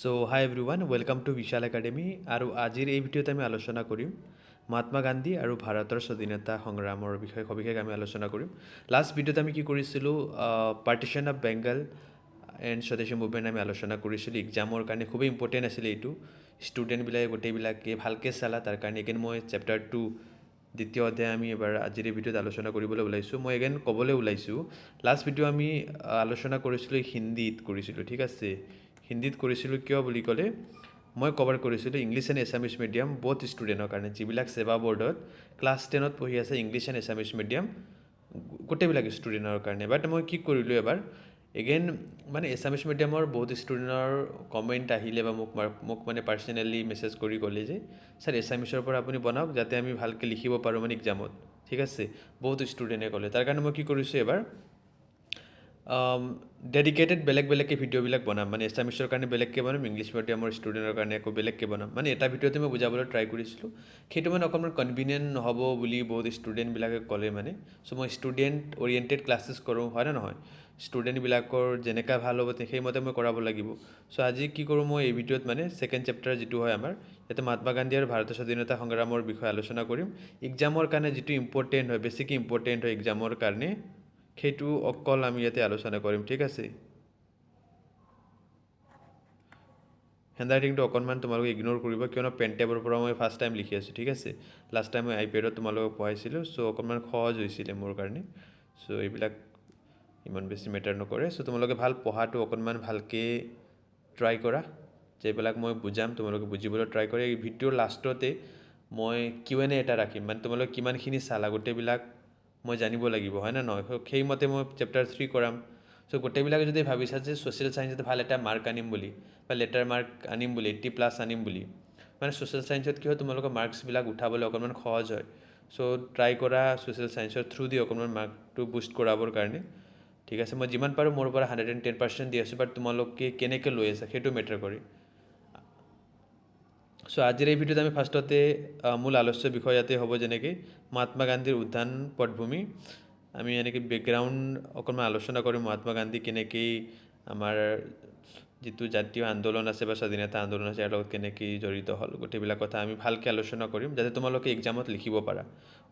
So hi everyone welcome to Vishal academy আৰু আজিৰ এই ভিডিঅ'ত আমি আলোচনা কৰিম মহাত্মা গান্ধী আৰু ভাৰতৰ স্বাধীনতা সংগ্ৰামৰ বিষয়ে সবিশেষ আমি আলোচনা কৰিম লাষ্ট ভিডিঅ'ত আমি কি কৰিছিলোঁ পাৰ্টিশ্যন অফ বেংগল এণ্ড স্বদেশী মুভমেণ্ট আমি আলোচনা কৰিছিলোঁ এক্সামৰ কাৰণে খুবেই ইম্পৰ্টেণ্ট আছিলে এইটো ষ্টুডেণ্টবিলাকে গোটেইবিলাকে ভালকৈ চালা তাৰ কাৰণে এগেইন মই চেপ্টাৰ 2 দ্বিতীয় অধ্যায় আমি এবাৰ আজিৰ এই ভিডিঅ'ত আলোচনা কৰিবলৈ ওলাইছোঁ মই এগেইন ক'বলৈ ওলাইছোঁ লাষ্ট ভিডিঅ' আমি আলোচনা কৰিছিলোঁ হিন্দীত কৰিছিলোঁ ঠিক আছে হিন্দীত কৰিছিলোঁ কিয় বুলি ক'লে মই কভাৰ কৰিছিলোঁ ইংলিছ এণ্ড এছামিছ মিডিয়াম বহুত ষ্টুডেণ্টৰ কাৰণে যিবিলাক সেৱা বৰ্ডত ক্লাছ 10ত পঢ়ি আছে ইংলিছ এণ্ড এছামিছ মিডিয়াম গোটেইবিলাক ষ্টুডেণ্টৰ কাৰণে বাট মই কি কৰিলোঁ এবাৰ এগেইন মানে এছামিছ মিডিয়ামৰ বহুত ষ্টুডেণ্টৰ কমেণ্ট আহিলে বা মোক মানে পাৰ্চনেলি মেছেজ কৰি ক'লে যে ছাৰ এছামিছৰ পৰা আপুনি বনাওক যাতে আমি ভালকৈ লিখিব পাৰোঁ মানে এক্সামত ঠিক আছে বহুত ষ্টুডেণ্টে ক'লে তাৰ কাৰণে মই কি কৰিছোঁ এবাৰ ডেডিকেটেড বেলেগকৈ ভিডিঅ'বিলাক বনাম মানে এছামিছৰ কাৰণে বেলেগকৈ বনাম ইংলিছ মিডিয়ামৰ ষ্টুডেণ্টৰ কাৰণে আকৌ বেলেগকৈ বনাম মানে এটা ভিডিঅ'তে মই বুজাবলৈ ট্ৰাই কৰিছিলোঁ সেইটো মানে অকণমান কনভিনিয়েণ্ট নহ'ব বুলি বহুত ষ্টুডেণ্টবিলাকে ক'লে মানে চ' মই ষ্টুডেণ্ট অৰিয়েণ্টেড ক্লাছেছ কৰোঁ হয় নে নহয় ষ্টুডেণ্টবিলাকৰ যেনেকুৱা ভাল হ'ব সেইমতে মই কৰাব লাগিব চ' আজি কি কৰোঁ মই এই ভিডিঅ'ত মানে ছেকেণ্ড চেপ্টাৰ যিটো হয় আমাৰ ইয়াতে মহাত্মা গান্ধী আৰু ভাৰতীয় স্বাধীনতা সংগ্ৰামৰ বিষয়ে আলোচনা কৰিম এক্সামৰ কাৰণে যিটো ইম্পৰ্টেণ্ট হয় বেছিকৈ ইম্পৰ্টেণ্ট হয় এক্সামৰ কাৰণে সেইটো অকল আমি ইয়াতে আলোচনা কৰিম ঠিক আছে হেণ্ডৰাইটিংটো অকণমান তোমালোকে ইগন'ৰ কৰিব কিয়নো পেন টেবৰ পৰা মই ফাৰ্ষ্ট টাইম লিখি আছোঁ ঠিক আছে লাষ্ট টাইম মই আইপেডত তোমালোকক পঢ়াইছিলোঁ চ' অকণমান সহজ হৈছিলে মোৰ কাৰণে চ' এইবিলাক ইমান বেছি মেটাৰ নকৰে চ' তোমালোকে ভাল পঢ়াটো অকণমান ভালকৈ ট্ৰাই কৰা যিবিলাক মই বুজাম তোমালোকে বুজিবলৈ ট্ৰাই কৰা এই ভিডিঅ'ৰ লাষ্টতে মই Q&A এটা ৰাখিম মানে তোমালোকে কিমানখিনি চালা গোটেইবিলাক মই জানিব লাগিব হয় নে নহয় সেইমতে মই চেপ্টাৰ 3 কৰাম চ' গোটেইবিলাকে যদি ভাবিছা যে ছ'চিয়েল ছায়েন্সত ভাল এটা মাৰ্ক আনিম বুলি বা লেটাৰ মাৰ্ক আনিম বুলি 80+ আনিম বুলি মানে ছ'চিয়েল ছায়েন্সত কি হয় তোমালোকৰ মাৰ্কছবিলাক উঠাবলৈ অকণমান সহজ হয় চ' ট্ৰাই কৰা ছ'চিয়েল ছায়েন্সৰ থ্ৰু দি অকণমান মাৰ্কটো বুষ্ট কৰাবৰ কাৰণে ঠিক আছে মই যিমান পাৰোঁ মোৰ পৰা 110% দি আছোঁ বাট তোমালোকে কেনেকৈ লৈ আছা সেইটো মেটাৰ কৰে চ' আজিৰ এই ভিডিঅ'ত আমি ফাৰ্ষ্টতে মূল আলোচ্য বিষয় ইয়াতে হ'ব যেনেকৈ মহাত্মা গান্ধীৰ উত্থান পটভূমি আমি এনেকৈ বেকগ্ৰাউণ্ড অকণমান আলোচনা কৰিম মহাত্মা গান্ধী কেনেকৈ আমাৰ যিটো জাতীয় আন্দোলন আছে বা স্বাধীনতা আন্দোলন আছে ইয়াৰ লগত কেনেকৈ জড়িত হ'ল গোটেইবিলাক কথা আমি ভালকৈ আলোচনা কৰিম যাতে তোমালোকে এক্সামত লিখিব পাৰা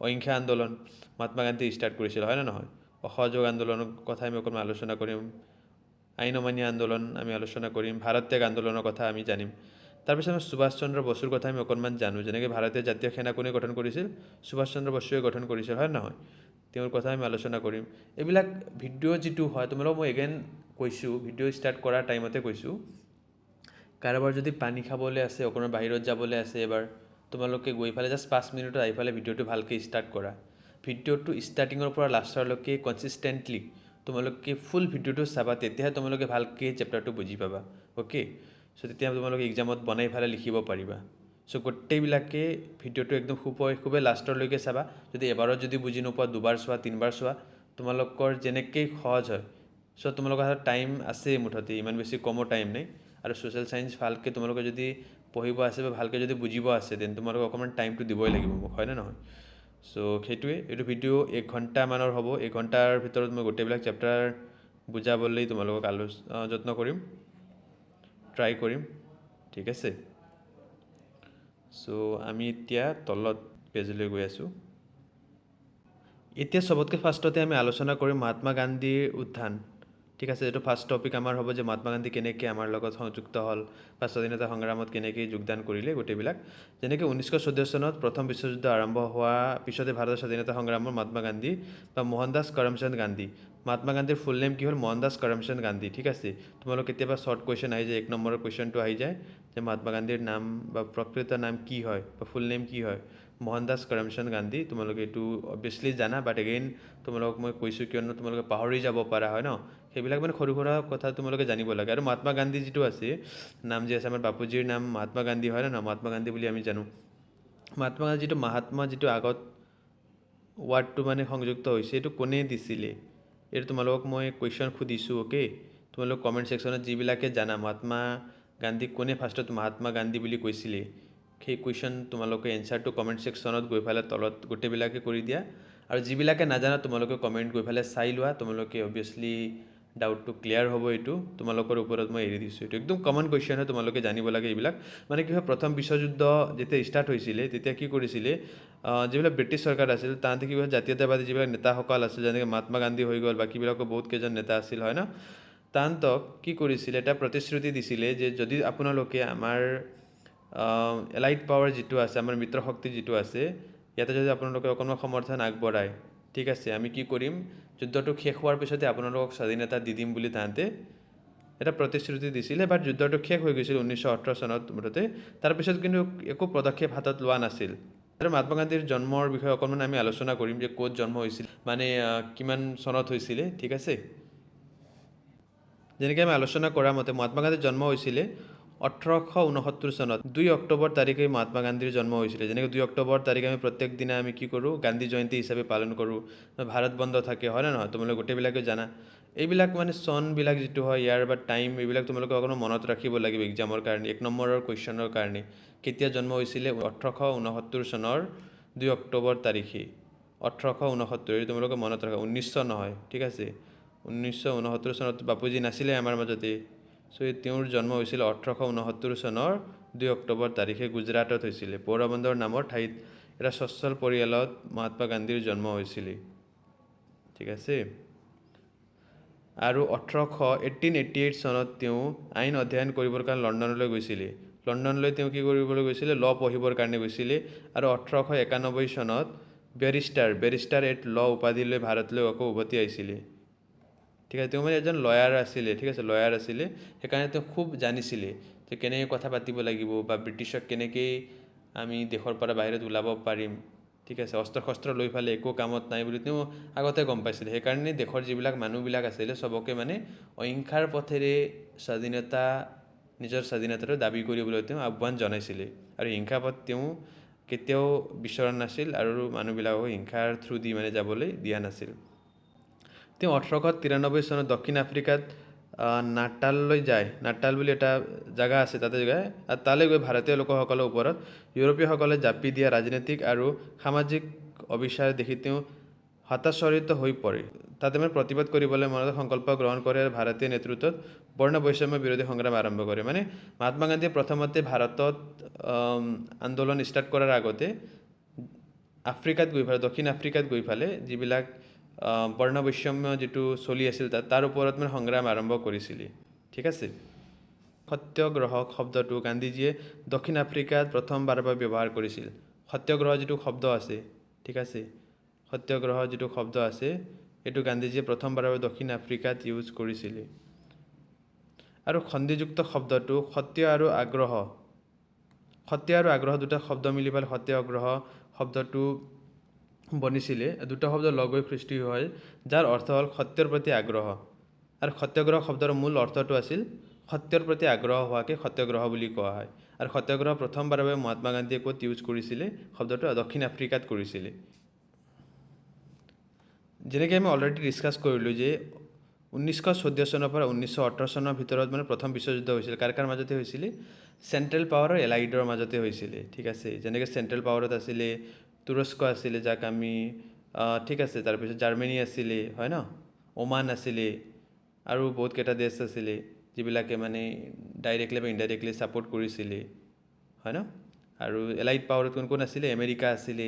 অহিংসা আন্দোলন মহাত্মা গান্ধী ষ্টাৰ্ট কৰিছিল হয় নে নহয় অসহযোগ আন্দোলনৰ কথা আমি অকণমান আলোচনা কৰিম আইন অমান্য আন্দোলন আমি আলোচনা কৰিম ভাৰত ত্যাগ আন্দোলনৰ কথা আমি জানিম তাৰপিছত আমি সুভাষ চন্দ্ৰ বসুৰ কথা আমি অকণমান জানো যেনেকৈ ভাৰতীয় জাতীয় সেনা কোনে গঠন কৰিছিল সুভাষ চন্দ্ৰ বসুৱে গঠন কৰিছিল হয় নহয় তেওঁৰ কথা আমি আলোচনা কৰিম এইবিলাক ভিডিঅ' যিটো হয় তোমালোকক মই এগেইন কৈছোঁ ভিডিঅ' ষ্টাৰ্ট কৰাৰ টাইমতে কৈছোঁ কাৰোবাৰ যদি পানী খাবলৈ আছে অকণমান বাহিৰত যাবলৈ আছে এবাৰ তোমালোকে গৈ পেলাই জাষ্ট 5 মিনিটত আহি পেলাই ভিডিঅ'টো ভালকৈ ষ্টাৰ্ট কৰা ভিডিঅ'টো ষ্টাৰ্টিঙৰ পৰা লাষ্টৰলৈকে কনচিষ্টেণ্টলি তোমালোকে ফুল ভিডিঅ'টো চাবা তেতিয়াহে তোমালোকে ভালকৈ চেপ্টাৰটো বুজি পাবা অ'কে চ' তেতিয়া তোমালোকে এক্সামত বনাই পেলাই লিখিব পাৰিবা চ' গোটেইবিলাকে ভিডিঅ'টো একদম খুবেই লাষ্টৰলৈকে চাবা যদি এবাৰত যদি বুজি নোপোৱা দুবাৰ চোৱা 3বাৰ চোৱা তোমালোকৰ যেনেকৈ সহজ হয় চ' তোমালোকৰ হাতত টাইম আছে মুঠতে ইমান বেছি কমো টাইম নাই আৰু ছ'চিয়েল ছায়েন্স ভালকৈ তোমালোকে যদি পঢ়িব আছে বা ভালকৈ যদি বুজিব আছে দেন তোমালোকে অকণমান টাইমটো দিবই লাগিব মোক হয়নে নহয় চ' সেইটোৱে এইটো ভিডিঅ' 1 ঘণ্টামানৰ হ'ব 1 ঘণ্টাৰ ভিতৰত মই গোটেইবিলাক চেপ্টাৰ বুজাবলৈ তোমালোকক যত্ন কৰিম ট্ৰাই কৰিম ঠিক আছে চ' আমি এতিয়া তলত পেজলৈ গৈ আছোঁ এতিয়া চবতকৈ ফাৰ্ষ্টতে আমি আলোচনা কৰিম মহাত্মা গান্ধীৰ উত্থান ঠিক আছে এইটো ফাৰ্ষ্ট টপিক আমাৰ হ'ব যে মহাত্মা গান্ধী কেনেকৈ আমাৰ লগত সংযুক্ত হ'ল বা স্বাধীনতা সংগ্ৰামত কেনেকৈ যোগদান কৰিলে গোটেইবিলাক যেনেকৈ 1914 চনত প্ৰথম বিশ্বযুদ্ধ আৰম্ভ হোৱা পিছতে ভাৰতৰ স্বাধীনতা সংগ্ৰামৰ মহাত্মা গান্ধী বা মোহনদাস কৰমচন্দ গান্ধী মহাত্মা গান্ধীৰ ফুল নেম কি হ'ল মোহনদাস কৰমচন্দ গান্ধী ঠিক আছে তোমালোক কেতিয়াবা শ্বৰ্ট কুৱেশ্যন আহি যায় 1 নম্বৰৰ কুৱেশ্যনটো আহি যায় যে মহাত্মা গান্ধীৰ নাম বা প্ৰকৃত নাম কি হয় বা ফুল নেম কি হয় মোহনদাস কৰমচন্দ গান্ধী তোমালোকে এইটো অবভিয়াছলি জানা বাট এগেইন তোমালোকক মই কৈছোঁ কিয়নো তোমালোকে পাহৰি যাব পাৰা হয় ন সেইবিলাক মানে সৰু সুৰা কথা তোমালোকে জানিব লাগে আৰু মহাত্মা গান্ধী যিটো আছে নাম যে আছে আমাৰ বাপুজীৰ নাম মহাত্মা গান্ধী হয় ন মহাত্মা গান্ধী বুলি আমি জানো মহাত্মা গান্ধী যিটো মহাত্মা যিটো আগত ৱাৰ্ডটো মানে সংযুক্ত হৈছে এইটো কোনে দিছিলে এইটো তোমালোকক মই কুৱেশ্যন সুধিছোঁ অ'কে তোমালোক কমেণ্ট ছেকশ্যনত যিবিলাকে জানা মহাত্মা গান্ধীক কোনে ফাৰ্ষ্টত মহাত্মা গান্ধী বুলি কৈছিলে সেই কুৱেশ্যন তোমালোকে এনচাৰটো কমেণ্ট ছেকশ্যনত গৈ পেলাই তলত গোটেইবিলাকে কৰি দিয়া আৰু যিবিলাকে নাজানা তোমালোকে কমেণ্ট গৈ পেলাই চাই লোৱা তোমালোকে অবভিয়াছলি ডাউটটো ক্লিয়াৰ হ'ব। এইটো তোমালোকৰ ওপৰত মই এৰি দিছোঁ। এইটো একদম কমন কুৱেশ্যন হয়, তোমালোকে জানিব লাগে এইবিলাক। মানে কি হয়, প্ৰথম বিশ্বযুদ্ধ যেতিয়া ষ্টাৰ্ট হৈছিলে তেতিয়া কি কৰিছিলে, যিবিলাক ব্ৰিটিছ চৰকাৰ আছিল তাহাঁতে কি হয়, জাতীয়তাবাদী যিবিলাক নেতাসকল আছিল যেনেকৈ মহাত্মা গান্ধী হৈ গ'ল, বাকীবিলাকো বহুত কেইজন নেতা আছিল হয় ন, তাহাঁতক কি কৰিছিলে, এটা প্ৰতিশ্ৰুতি দিছিলে যে যদি আপোনালোকে আমাৰ এলাইড পাৱাৰ যিটো আছে, আমাৰ মিত্ৰ শক্তি যিটো আছে, ইয়াতে যদি আপোনালোকে অকণমান সমৰ্থন আগবঢ়ায়, ঠিক আছে, আমি কি কৰিম, যুদ্ধটো শেষ হোৱাৰ পিছতে আপোনালোকক স্বাধীনতা দি দিম বুলি তাহাঁতে এটা প্ৰতিশ্ৰুতি দিছিলে। বাট যুদ্ধটো শেষ হৈ গৈছিল 1918 চনত মুঠতে। তাৰপিছত কিন্তু একো পদক্ষেপ হাতত লোৱা নাছিল। আৰু মহাত্মা গান্ধীৰ জন্মৰ বিষয়ে অকণমান আমি আলোচনা কৰিম যে ক'ত জন্ম হৈছিল, মানে কিমান চনত হৈছিলে, ঠিক আছে। যেনেকৈ আমি আলোচনা কৰা মতে মহাত্মা গান্ধীৰ জন্ম হৈছিলে 1869 চনত 2 অক্টোবৰ তাৰিখে মহাত্মা গান্ধীৰ জন্ম হৈছিলে। যেনেকৈ 2 অক্টোবৰ তাৰিখে আমি প্ৰত্যেক দিনা আমি কি কৰোঁ, গান্ধী জয়ন্তী হিচাপে পালন কৰোঁ। ভাৰত বন্ধ থাকে হয় নে নহয়, তোমালোকে গোটেইবিলাকে জানা। এইবিলাক মানে চনবিলাক যিটো হয়, ইয়াৰ বা টাইম, এইবিলাক তোমালোকে অকণমান মনত ৰাখিব লাগিব এক্সামৰ কাৰণে, 1 নম্বৰৰ কুৱেশ্যনৰ কাৰণে। কেতিয়া জন্ম হৈছিলে, 1869 চনৰ 2 অক্টোবৰ তাৰিখে। 1869 তোমালোকে মনত ৰাখা, 1900 নহয়, ঠিক আছে। 1969 চনত বাপুজী নাছিলে আমাৰ মাজতে। চ' তেওঁৰ জন্ম হৈছিল 1869 চনৰ 2 অক্টোবৰ তাৰিখে, গুজৰাটত হৈছিলে। পোৰবন্দৰ নামৰ ঠাইত এটা স্বচ্ছল পৰিয়ালত মহাত্মা গান্ধীৰ জন্ম হৈছিলে, ঠিক আছে। আৰু 1888 চনত তেওঁ আইন অধ্যয়ন কৰিবৰ কাৰণে লণ্ডনলৈ গৈছিলে। লণ্ডনলৈ তেওঁ কি কৰিবলৈ গৈছিলে, ল' পঢ়িবৰ কাৰণে গৈছিলে। আৰু 1891 চনত বেৰিষ্টাৰ এট ল' উপাধি লৈ ভাৰতলৈ আকৌ উভতি আহিছিলে, ঠিক আছে। তেওঁ মানে এজন লয়াৰ আছিলে, ঠিক আছে, লয়াৰ আছিলে। সেইকাৰণে তেওঁ খুব জানিছিলে যে কেনেকৈ কথা পাতিব লাগিব বা ব্ৰিটিছক কেনেকৈ আমি দেশৰ পৰা বাহিৰত ওলাব পাৰিম, ঠিক আছে। অস্ত্ৰ শস্ত্ৰ লৈ ফালে একো কামত নাই বুলি তেওঁ আগতে গম পাইছিলে। সেইকাৰণে দেশৰ যিবিলাক মানুহবিলাক আছিলে চবকে মানে অহিংসাৰ পথেৰে নিজৰ স্বাধীনতাটো দাবী কৰিবলৈ তেওঁ আহ্বান জনাইছিলে। আৰু হিংসা পথ তেওঁ কেতিয়াও বিচৰা নাছিল আৰু মানুহবিলাকক হিংসাৰ থ্ৰু দি মানে যাবলৈ দিয়া নাছিল। তেওঁ 1893 চনত দক্ষিণ আফ্ৰিকাত নাটাললৈ যায়। নাটাল বুলি এটা জেগা আছে, তাতে যায়। আৰু তালৈ গৈ ভাৰতীয় লোকসকলৰ ওপৰত ইউৰোপীয়সকলে জাপি দিয়া ৰাজনৈতিক আৰু সামাজিক অবিচাৰ দেখি তেওঁ হতাশাৰিত হৈ পৰে। তাতে মানে প্ৰতিবাদ কৰিবলৈ মনত সংকল্প গ্ৰহণ কৰে আৰু ভাৰতীয় নেতৃত্বত বৰ্ণ বৈষম্য বিৰোধী সংগ্ৰাম আৰম্ভ কৰে। মানে মহাত্মা গান্ধীয়ে প্ৰথমতে ভাৰতত আন্দোলন ষ্টাৰ্ট কৰাৰ আগতে দক্ষিণ আফ্ৰিকাত গৈ ফালে যিবিলাক বৰ্ণ বৈষম্য যিটো চলি আছিল তাৰ ওপৰত মানে সংগ্ৰাম আৰম্ভ কৰিছিলে, ঠিক আছে। সত্যাগ্ৰহ শব্দটো গান্ধীজীয়ে দক্ষিণ আফ্ৰিকাত প্ৰথমবাৰৰ বাবে ব্যৱহাৰ কৰিছিল। সত্যাগ্ৰহ যিটো শব্দ আছে, ঠিক আছে, সত্যাগ্ৰহ যিটো শব্দ আছে এইটো গান্ধীজীয়ে প্ৰথমবাৰৰ বাবে দক্ষিণ আফ্ৰিকাত ইউজ কৰিছিলে। আৰু সন্ধিযুক্ত শব্দটো সত্য আৰু আগ্ৰহ দুটা শব্দ মিলি পেলাই সত্যাগ্ৰহ শব্দটো বনিছিলে। দুটা শব্দ লগ হৈ সৃষ্টি হয় যাৰ অৰ্থ হ'ল সত্যৰ প্ৰতি আগ্ৰহ। আৰু সত্যাগ্ৰহ শব্দৰ মূল অৰ্থটো আছিল সত্যৰ প্ৰতি আগ্ৰহ হোৱাকে সত্যাগ্ৰহ বুলি কোৱা হয়। আৰু সত্যাগ্ৰহ প্ৰথমবাৰৰ বাবে মহাত্মা গান্ধীয়ে ক'ত ইউজ কৰিছিলে শব্দটো, দক্ষিণ আফ্ৰিকাত কৰিছিলে। যেনেকৈ আমি অলৰেডি ডিছকাছ কৰিলোঁ যে 1914 চনৰ পৰা 1918 চনৰ ভিতৰত মানে প্ৰথম বিশ্বযুদ্ধ হৈছিল। কাৰ মাজতে হৈছিলে, চেণ্ট্ৰেল পাৱাৰ আৰু এলাইডৰ মাজতে হৈছিলে, ঠিক আছে। যেনেকৈ চেণ্ট্ৰেল পাৱাৰত আছিলে তুৰস্ক আছিলে, যাক আমি ঠিক আছে, তাৰপিছত জাৰ্মানী আছিলে হয় ন, ওমান আছিলে, আৰু বহুত কেইটা দেশ আছিলে যিবিলাকে মানে ডাইৰেক্টলি বা ইনডাইৰেক্টলি ছাপোৰ্ট কৰিছিলে হয় ন। আৰু এলাইড পাৱাৰত কোন কোন আছিলে, আমেৰিকা আছিলে,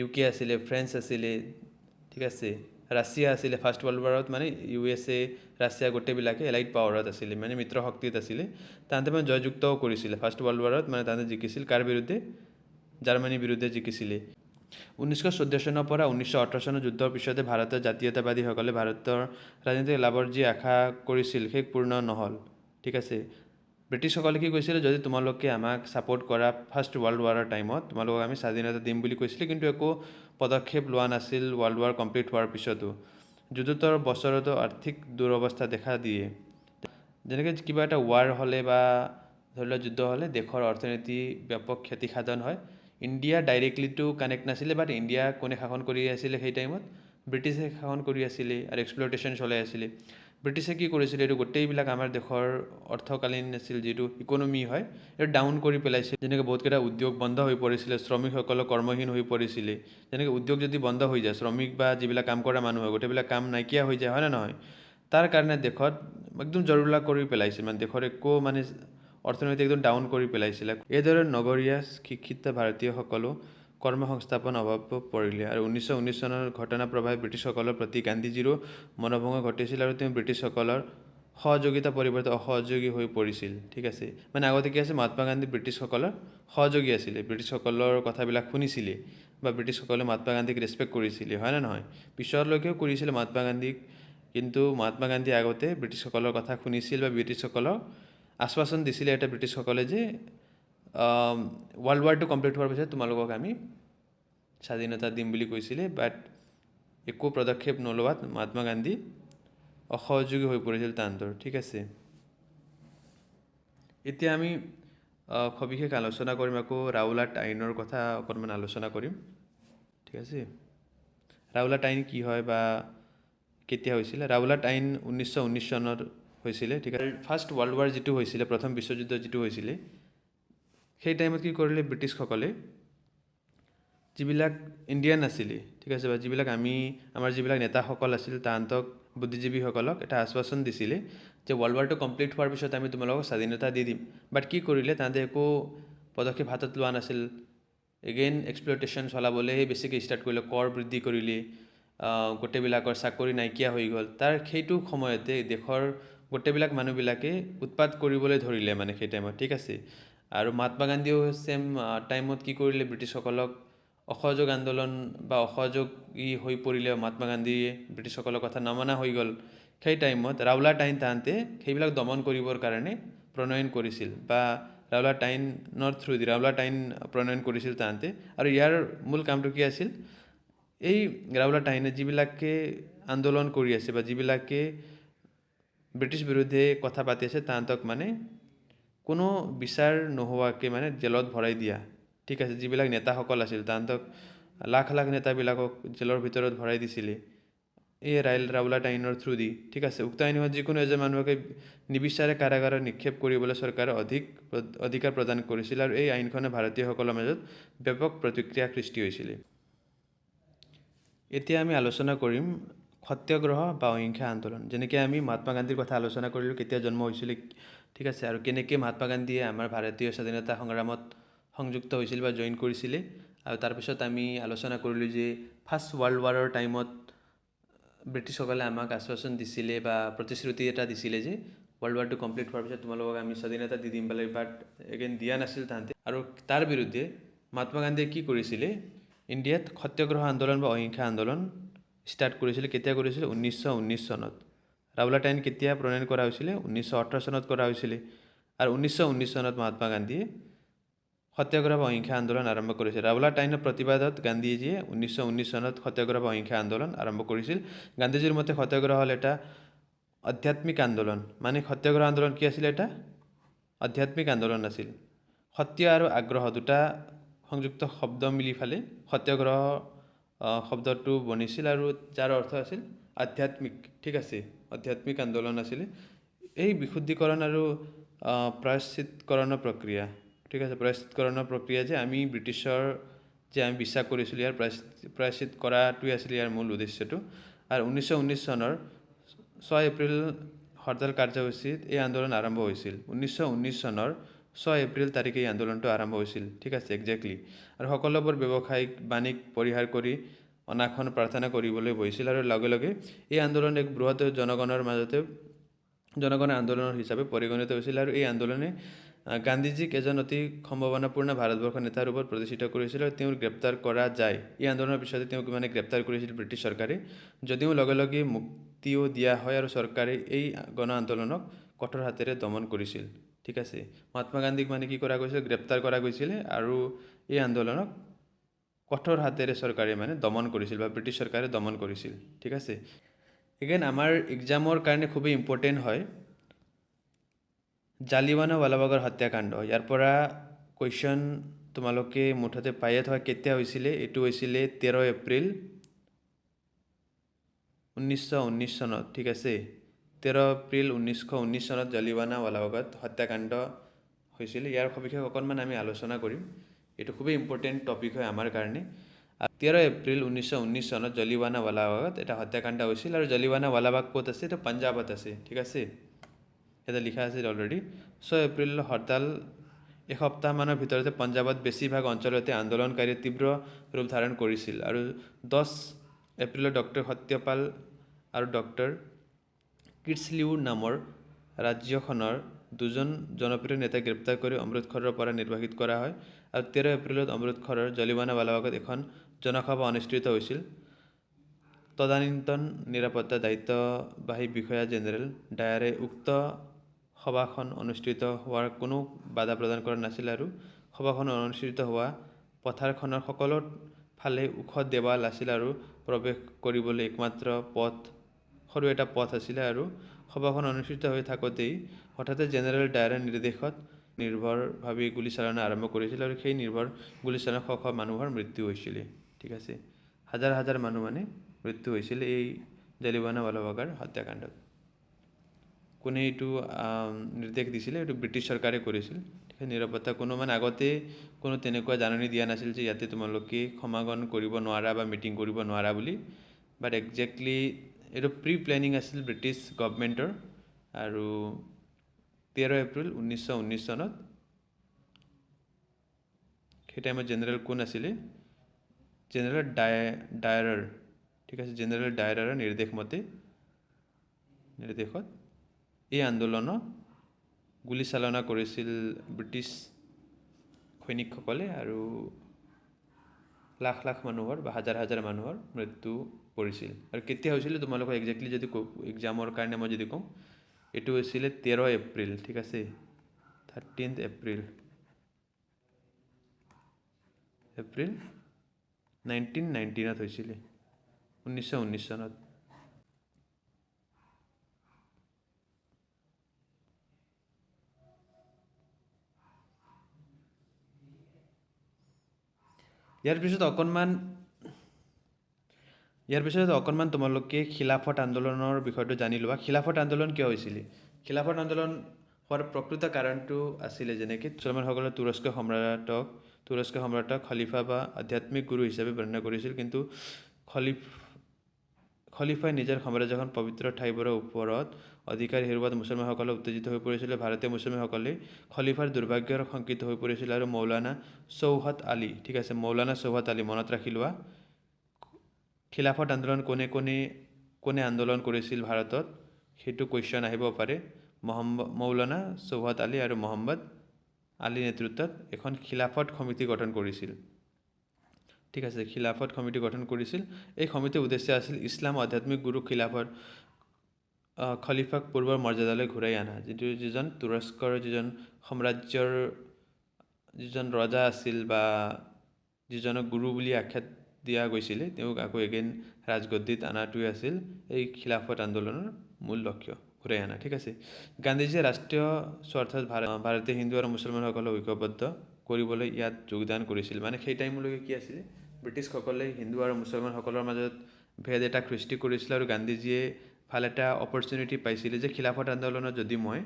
UK আছিলে, ফ্ৰেন্স আছিলে, ঠিক আছে, ৰাছিয়া আছিলে। ফাৰ্ষ্ট ৱৰ্ল্ড ৱাৰত মানে USA, ৰাছিয়া গোটেইবিলাকে এলাইড পাৱাৰত আছিলে, মানে মিত্ৰ শক্তিত আছিলে। তাহাঁতে মানে জয়যুক্তও কৰিছিলে ফাৰ্ষ্ট ৱৰ্ল্ড ৱাৰত। মানে তাহাঁতে জিকিছিল কাৰ বিৰুদ্ধে, জাৰ্মানীৰ বিৰুদ্ধে জিকিছিলে। 1914 চনৰ পৰা 1918 চনৰ যুদ্ধৰ পিছতে ভাৰতৰ জাতীয়তাবাদীসকলে ভাৰতৰ ৰাজনীতিক লাভৰ যি আশা কৰিছিল সেই পূৰ্ণ নহ'ল, ঠিক আছে। ব্ৰিটিছসকলে কি কৈছিলে, যদি তোমালোকে আমাক ছাপোৰ্ট কৰা ফাৰ্ষ্ট ৱৰ্ল্ড ৱাৰৰ টাইমত তোমালোকক আমি স্বাধীনতা দিম বুলি কৈছিলে, কিন্তু একো পদক্ষেপ লোৱা নাছিল। ৱৰ্ল্ড ৱাৰ কমপ্লিট হোৱাৰ পিছতো যুদ্ধোত্তৰ বছৰতো আৰ্থিক দুৰৱস্থা দেখা দিয়ে। যেনেকৈ কিবা এটা ৱাৰ হ'লে বা ধৰি লোৱা যুদ্ধ হ'লে দেশৰ অৰ্থনীতি ব্যাপক ক্ষতিসাধন হয়। ইণ্ডিয়া ডাইৰেক্টলিটো কানেক্ট নাছিলে, বাট ইণ্ডিয়া কোনে শাসন কৰি আছিলে সেই টাইমত, ব্ৰিটিছে শাসন কৰি আছিলে আৰু এক্সপ্লইটেশ্যন চলাই আছিলে। ব্ৰিটিছে কি কৰিছিলে, এইটো গোটেইবিলাক আমাৰ দেশৰ অৰ্থকালীন আছিল যিটো ইকনমি হয় এইটো ডাউন কৰি পেলাইছিল। যেনেকৈ বহুতকেইটা উদ্যোগ বন্ধ হৈ পৰিছিলে, শ্ৰমিকসকলৰ কৰ্মহীন হৈ পৰিছিলে। যেনেকৈ উদ্যোগ যদি বন্ধ হৈ যায়, শ্ৰমিক বা যিবিলাক কাম কৰা মানুহ হয় গোটেইবিলাক কাম নাইকিয়া হৈ যায় হয় নে নহয়। তাৰ কাৰণে দেশত একদম জৰুলা কৰি পেলাইছিল, মানে দেশৰ একো মানে অৰ্থনীতি একদম ডাউন কৰি পেলাইছিলে। এইদৰে নগৰীয়া শিক্ষিত ভাৰতীয়সকলো কৰ্মসংস্থাপন অভাৱ পৰিলে আৰু 1919 চনৰ ঘটনা প্ৰবাহে ব্ৰিটিছসকলৰ প্ৰতি গান্ধীজীৰো মনোভংগ ঘটিছিল আৰু তেওঁ ব্ৰিটিছসকলৰ সহযোগিতা পৰিৱৰ্তে অসহযোগী হৈ পৰিছিল। ঠিক আছে, মানে আগতে কি আছিল, মহাত্মা গান্ধী ব্ৰিটিছসকলৰ সহযোগী আছিলে, ব্ৰিটিছসকলৰ কথাবিলাক শুনিছিলে বা ব্ৰিটিছসকলে মহাত্মা গান্ধীক ৰেচপেক্ট কৰিছিলে, হয় নে নহয়? পিছলৈকেও কৰিছিলে মহাত্মা গান্ধীক, কিন্তু মহাত্মা গান্ধী আগতে ব্ৰিটিছসকলৰ কথা শুনিছিল বা ব্ৰিটিছসকলক আশ্বাসন দিছিলে এটা ব্ৰিটিছসকলে যে ৱৰ্ল্ড ৱাৰটো কমপ্লিট হোৱাৰ পিছত তোমালোকক আমি স্বাধীনতা দিম বুলি কৈছিলে। বাট একো পদক্ষেপ নলোৱাত মহাত্মা গান্ধী অসহযোগী হৈ পৰিছিল তাহাঁতৰ। ঠিক আছে, এতিয়া আমি সবিশেষ আলোচনা কৰিম আকৌ ৰাওলাট আইনৰ কথা অকণমান আলোচনা কৰিম। ঠিক আছে, ৰাওলাট আইন কি হয় বা কেতিয়া হৈছিলে? ৰাওলাট আইন 1919 চনত হৈছিলে। ঠিক আছে, ফাৰ্ষ্ট ৱৰ্ল্ড ৱাৰ যিটো হৈছিলে, প্ৰথম বিশ্বযুদ্ধ যিটো হৈছিলে, সেই টাইমত কি কৰিলে ব্ৰিটিছসকলে যিবিলাক ইণ্ডিয়ান আছিলে, ঠিক আছে, বা যিবিলাক আমাৰ যিবিলাক নেতাসকল আছিল তাহাঁতক, বুদ্ধিজীৱীসকলক এটা আশ্বাসন দিছিলে যে ৱৰ্ল্ড ৱাৰটো কমপ্লিট হোৱাৰ পিছত আমি তোমালোকক স্বাধীনতা দি দিম। বাট কি কৰিলে, তাহাঁতে একো পদক্ষেপ হাতত লোৱা নাছিল। এগেইন এক্সপ্লইটেশ্যন চলাবলৈ বেছিকৈ ষ্টাৰ্ট কৰিলে, কৰ বৃদ্ধি কৰিলে, গোটেইবিলাকৰ চাকৰি নাইকিয়া হৈ গ'ল। সেইটো সময়তে দেশৰ গোটেইবিলাক মানুহবিলাকে উৎপাত কৰিবলৈ ধৰিলে মানে সেই টাইমত। ঠিক আছে, আৰু মহাত্মা গান্ধীয়েও ছেম টাইমত কি কৰিলে, ব্ৰিটিছসকলক অসহযোগ আন্দোলন বা অসহযোগী হৈ পৰিলে মহাত্মা গান্ধীয়ে, ব্ৰিটিছসকলৰ কথা নমনা হৈ গ'ল। সেই টাইমত ৰাওলাট আইন তাহাঁতে সেইবিলাক দমন কৰিবৰ কাৰণে প্ৰণয়ন কৰিছিল, বা ৰাওলাট আইনৰ থ্ৰুদি ৰাওলাট আইন প্ৰণয়ন কৰিছিল তাহাঁতে। আৰু ইয়াৰ মূল কামটো কি আছিল, এই ৰাওলাট আইনে যিবিলাকে আন্দোলন কৰি আছে বা যিবিলাকে ব্ৰিটিছ বিৰুদ্ধে কথা পাতি আছে তাহাঁতক মানে কোনো বিচাৰ নোহোৱাকৈ মানে জেলত ভৰাই দিয়া। ঠিক আছে, যিবিলাক নেতাসকল আছিল তাহাঁতক লাখ লাখ নেতাবিলাকক জেলৰ ভিতৰত ভৰাই দিছিলে এই ৰাওলাট আইনৰ থ্ৰুদি। ঠিক আছে, উক্ত আইনত যিকোনো এজন মানুহকে নিবিচাৰে কাৰাগাৰত নিক্ষেপ কৰিবলৈ চৰকাৰে অধিকাৰ প্ৰদান কৰিছিল, আৰু এই আইনখনে ভাৰতীয়সকলৰ মাজত ব্যাপক প্ৰতিক্ৰিয়াৰ সৃষ্টি হৈছিলে। এতিয়া আমি আলোচনা কৰিম সত্যাগ্ৰহ বা অহিংসা আন্দোলন। যেনেকৈ আমি মহাত্মা গান্ধীৰ কথা আলোচনা কৰিলোঁ, কেতিয়া জন্ম হৈছিলে, ঠিক আছে, আৰু কেনেকৈ মহাত্মা গান্ধীয়ে আমাৰ ভাৰতীয় স্বাধীনতা সংগ্ৰামত সংযুক্ত হৈছিল বা জইন কৰিছিলে। আৰু তাৰপিছত আমি আলোচনা কৰিলোঁ যে ফাৰ্ষ্ট ৱৰ্ল্ড ৱাৰৰ টাইমত ব্ৰিটিছসকলে আমাক আশ্বাসন দিছিলে বা প্ৰতিশ্ৰুতি এটা দিছিলে যে ৱৰ্ল্ড ৱাৰটো কমপ্লিট হোৱাৰ পিছত তোমালোকক আমি স্বাধীনতা দি দিম বুলি। বাট এগেইন দিয়া নাছিল তাহাঁতে, আৰু তাৰ বিৰুদ্ধে মহাত্মা গান্ধীয়ে কি কৰিছিলে, ইণ্ডিয়াত সত্যাগ্ৰহ আন্দোলন বা অহিংসা আন্দোলন ষ্টাৰ্ট কৰিছিলে। কেতিয়া কৰিছিলে? 1919 চনত। ৰাওলাট আইন কেতিয়া প্ৰণয়ন কৰা হৈছিলে? 1918 চনত কৰা হৈছিলে। আৰু 1919 চনত মহাত্মা গান্ধীয়ে সত্যাগ্ৰহ বা অহিংসা আন্দোলন আৰম্ভ কৰিছিল। ৰাওলাট আইনৰ প্ৰতিবাদত গান্ধীজীয়ে 1919 চনত সত্যাগ্ৰহ বা অহিংসা আন্দোলন আৰম্ভ কৰিছিল। গান্ধীজীৰ মতে সত্যাগ্ৰহ হ'ল এটা আধ্যাত্মিক আন্দোলন। মানে সত্যাগ্ৰহ আন্দোলন কি আছিল? এটা আধ্যাত্মিক আন্দোলন আছিল। সত্য আৰু আগ্ৰহ দুটা সংযুক্ত শব্দ মিলি ফালে সত্যাগ্ৰহ শব্দটো বনিছিল, আৰু যাৰ অৰ্থ আছিল আধ্যাত্মিক। ঠিক আছে, আধ্যাত্মিক আন্দোলন আছিলে। এই বিশুদ্ধিকৰণ আৰু প্ৰায়শ্চিত্তকৰণৰ প্ৰক্ৰিয়া, ঠিক আছে, প্ৰায়শ্চিত্তকৰণৰ প্ৰক্ৰিয়া যে আমি ব্ৰিটিছৰ যে আমি বিশ্বাস কৰিছিলোঁ, ইয়াৰ প্ৰায়শ্চিত্ত কৰাটোৱে আছিলে ইয়াৰ মূল উদ্দেশ্যটো। আৰু 1919 চনৰ 6 এপ্ৰিল হৰতাল কাৰ্যসূচীত এই আন্দোলন আৰম্ভ হৈছিল। 1919 চনৰ 6 এপ্ৰিল তাৰিখে এই আন্দোলনটো আৰম্ভ হৈছিল। ঠিক আছে, একজেক্টলি। আৰু সকলোবোৰ ব্যৱসায়িক বাণিজ্য পৰিহাৰ কৰি অনাখন প্ৰাৰ্থনা কৰিবলৈ বহিছিল, আৰু লগে লগে এই আন্দোলন এক বৃহৎ জনগণৰ আন্দোলন হিচাপে পৰিগণিত হৈছিল। আৰু এই আন্দোলনে গান্ধীজীক এজন অতি সম্ভাৱনাপূৰ্ণ ভাৰতবৰ্ষৰ নেতাৰ ওপৰত প্ৰতিষ্ঠিত কৰিছিল, আৰু তেওঁক গ্ৰেপ্তাৰ কৰা যায়। এই আন্দোলনৰ পিছতে তেওঁক মানে গ্ৰেপ্তাৰ কৰিছিল ব্ৰিটিছ চৰকাৰে, যদিও লগে লগে মুক্তিও দিয়া হয়, আৰু চৰকাৰে এই গণ আন্দোলনক কঠোৰ হাতেৰে দমন কৰিছিল। ঠিক আছে, মহাত্মা গান্ধীক মানে কি কৰা গৈছিল? গ্ৰেপ্তাৰ কৰা গৈছিলে, আৰু এই আন্দোলনক কঠোৰ হাতেৰে চৰকাৰে মানে দমন কৰিছিল বা ব্ৰিটিছ চৰকাৰে দমন কৰিছিল। ঠিক আছে, এগেইন আমাৰ এক্সামৰ কাৰণে খুবেই ইম্পৰ্টেণ্ট হয় জালিৱানাৱালাবাগৰ হত্যাকাণ্ড। ইয়াৰ পৰা কুৱেশ্যন তোমালোকে মুঠতে পায়ে থকা। কেতিয়া হৈছিলে? এইটো হৈছিলে 13 এপ্ৰিল 1919 চনত। ঠিক আছে, 13 এপ্ৰিল 1919 চনত জালিৱানাৱালাবাগত হত্যাকাণ্ড হৈছিলে। ইয়াৰ সবিশেষ অকণমান আমি আলোচনা কৰিম। এইটো খুবেই ইম্পৰ্টেণ্ট টপিক হয় আমাৰ কাৰণে। 13 এপ্ৰিল 1919 চনত জলিৱানাৱালাবাগত এটা হত্যাকাণ্ড হৈছিল আৰু জলিৱানাৱালাবাগ ক'ত আছে এইটো পাঞ্জাৱত আছে ঠিক আছে এটা লিখা আছিল অলৰেডি 6 এপ্ৰিলৰ হৰতাল এসপ্তাহমানৰ ভিতৰতে পাঞ্জাৱত বেছিভাগ অঞ্চলতে আন্দোলনকাৰীয়ে তীব্ৰ ৰূপ ধাৰণ কৰিছিল আৰু 10 এপ্ৰিলত ডক্টৰ সত্যপাল আৰু ডক্টৰ কিটছলিউ নামৰ ৰাজ্যখনৰ দুজন জনপ্ৰিয় নেতাক গ্ৰেপ্তাৰ কৰি অমৃতসৰৰ পৰা নিৰ্বাসিত কৰা হয় আৰু 13 এপ্ৰিলত অমৃতসৰৰ জলিৱানাৱালাবাগত এখন জনসভা অনুষ্ঠিত হৈছিল তদানীন্তন নিৰাপত্তা দায়িত্ববাহী বিষয়া জেনেৰেল ডায়াৰে উক্ত সভাখন অনুষ্ঠিত হোৱাৰ কোনো বাধা প্ৰদান কৰা নাছিল আৰু সভাখন অনুষ্ঠিত হোৱা পথাৰখনৰ সকলো ফালে ওখ দেৱাল আছিল আৰু প্ৰৱেশ কৰিবলৈ একমাত্ৰ পথ সৰু এটা পথ আছিল আৰু সভাখন অনুষ্ঠিত হৈ থাকোঁতেই হঠাতে জেনেৰেল ডায়াৰৰ নিৰ্দেশত নিৰ্ভৰভাৱে গুলীচালনা আৰম্ভ কৰিছিল আৰু সেই নিৰ্ভৰ গুলীচালনাত শ শ মানুহৰ মৃত্যু হৈছিল ঠিক আছে হাজাৰ হাজাৰ মানুহ মানে মৃত্যু হৈছিল এই জালিৱানাৱালাবাগৰ হত্যাকাণ্ডত কোনে এইটো নিৰ্দেশ দিছিলে এইটো ব্ৰিটিছ চৰকাৰে কৰিছিল ঠিক আছে নিৰাপত্তা কোনো মানে আগতে কোনো তেনেকুৱা জাননী দিয়া নাছিল যে ইয়াতে তোমালোকে সমাগম কৰিব নোৱাৰা বা মিটিং কৰিব নোৱাৰা বুলি বাট একজেক্টলি এইটো প্ৰি প্লেনিং আছিল ব্ৰিটিছ গভৰ্ণমেণ্টৰ আৰু 13 এপ্ৰিল 1919 চনত সেই টাইমত জেনেৰেল কোন আছিলে জেনেৰেল ডায়াৰৰ ঠিক আছে জেনেৰেল ডায়াৰৰ নিৰ্দেশত এই আন্দোলনত গুলীচালনা কৰিছিল ব্ৰিটিছ সৈনিকসকলে আৰু লাখ লাখ মানুহৰ বা হাজাৰ হাজাৰ মানুহৰ মৃত্যু পৰিছিল আৰু কেতিয়া হৈছিল তোমালোকক একজেক্টলি যদি এক্সামৰ কাৰণে মই যদি কওঁ এইটো হৈছিলে 13 এপ্ৰিল ঠিক আছে 13 এপ্ৰিল 1919 হৈছিলে 1919 চনত ইয়াৰ পিছত অকণমান তোমালোকে খিলাফত আন্দোলনৰ বিষয়টো জানি লোৱা খিলাফত আন্দোলন কিয় হৈছিলে খিলাফত আন্দোলন হোৱাৰ প্ৰকৃত কাৰণটো আছিলে যেনেকৈ মুছলমানসকলে তুৰস্ক সম্ৰাটক খলিফা বা আধ্যাত্মিক গুৰু হিচাপে বৰ্ণনা কৰিছিল কিন্তু খলিফাই নিজৰ সাম্ৰাজ্যখন পবিত্ৰ ঠাইবোৰৰ ওপৰত অধিকাৰ হেৰুৱাত মুছলমানসকলে উত্তেজিত হৈ পৰিছিল ভাৰতীয় মুছলমানসকলে খলিফাৰ দুৰ্ভাগ্যৰ শংকিত হৈ পৰিছিল আৰু মৌলানা চৌহদ আলী ঠিক আছে মৌলানা চৌহদ আলী মনত ৰাখি লোৱা খিলাফত আন্দোলন কোনে আন্দোলন কৰিছিল ভাৰতত সেইটো কুৱেশ্যন আহিব পাৰে মৌলানা চৌহদ আলী আৰু মহম্মদ আলী নেতৃত্বত এখন খিলাফত সমিতি গঠন কৰিছিল ঠিক আছে খিলাফত সমিতি গঠন কৰিছিল এই সমিতিৰ উদ্দেশ্য আছিল ইছলাম আধ্যাত্মিক গুৰু খলিফাক পূৰ্বৰ মৰ্যাদালৈ ঘূৰাই অনা যিজন তুৰস্কৰ যিজন সাম্ৰাজ্যৰ যিজন ৰজা আছিল বা যিজনক গুৰু বুলি আখ্যা দিয়া গৈছিলে তেওঁক আকৌ এগেইন ৰাজগদ্দিত অনাটোৱে আছিল এই খিলাফত আন্দোলনৰ মূল লক্ষ্য ঘূৰাই অনা ঠিক আছে গান্ধীজীয়ে ৰাষ্ট্ৰীয় স্বাৰ্থত ভাৰতীয় হিন্দু আৰু মুছলমানসকলক ঐক্যবদ্ধ কৰিবলৈ ইয়াত যোগদান কৰিছিল মানে সেই টাইমলৈকে কি আছিলে ব্ৰিটিছসকলে হিন্দু আৰু মুছলমানসকলৰ মাজত ভেদ এটা সৃষ্টি কৰিছিল আৰু গান্ধীজীয়ে ভাল এটা অপৰচুনিটি পাইছিলে যে খিলাফত আন্দোলনত যদি মই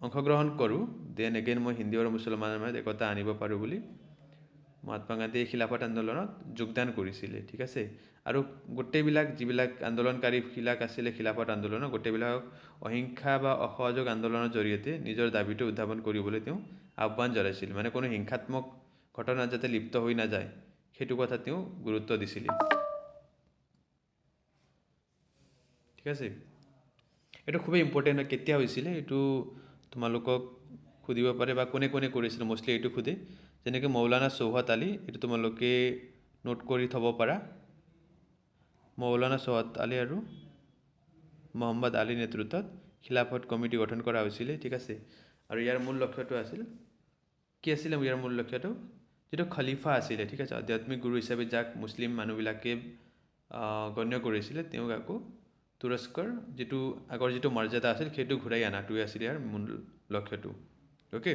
অংশগ্ৰহণ কৰোঁ দেন এগেইন মই হিন্দু আৰু মুছলমানৰ মাজত একতা আনিব পাৰোঁ বুলি মহাত্মা গান্ধীয়ে খিলাফত আন্দোলনত যোগদান কৰিছিলে ঠিক আছে আৰু গোটেইবিলাক যিবিলাক আন্দোলনকাৰীবিলাক আছিলে খিলাফত আন্দোলনৰ গোটেইবিলাকক অহিংসা বা অসহযোগ আন্দোলনৰ জৰিয়তে নিজৰ দাবীটো উত্থাপন কৰিবলৈ তেওঁ আহ্বান জনাইছিল মানে কোনো হিংসাত্মক ঘটনাত যাতে লিপ্ত হৈ নাযায় সেইটো কথা তেওঁ গুৰুত্ব দিছিলে ঠিক আছে এইটো খুবেই ইম্পৰ্টেণ্ট কেতিয়া হৈছিলে এইটো তোমালোকক সুধিব পাৰে বা কোনে কৰিছিল মষ্টলি এইটো সোধে যেনেকৈ মৌলানা চৌহদ আলী এইটো তোমালোকে নোট কৰি থ'ব পাৰা মৌলানা চৌহদ আলী আৰু মহম্মদ আলী নেতৃত্বত খিলাফত কমিটি গঠন কৰা হৈছিলে ঠিক আছে আৰু ইয়াৰ মূল লক্ষ্যটো আছিল কি আছিলে ইয়াৰ মূল লক্ষ্যটো যিটো খলিফা আছিলে ঠিক আছে আধ্যাত্মিক গুৰু হিচাপে যাক মুছলিম মানুহবিলাকে গণ্য কৰিছিলে তেওঁক আকৌ তুৰস্কৰ আগৰ যিটো মৰ্যাদা আছিল সেইটো ঘূৰাই অনাটোৱে আছিলে ইয়াৰ মূল লক্ষ্যটো অ'কে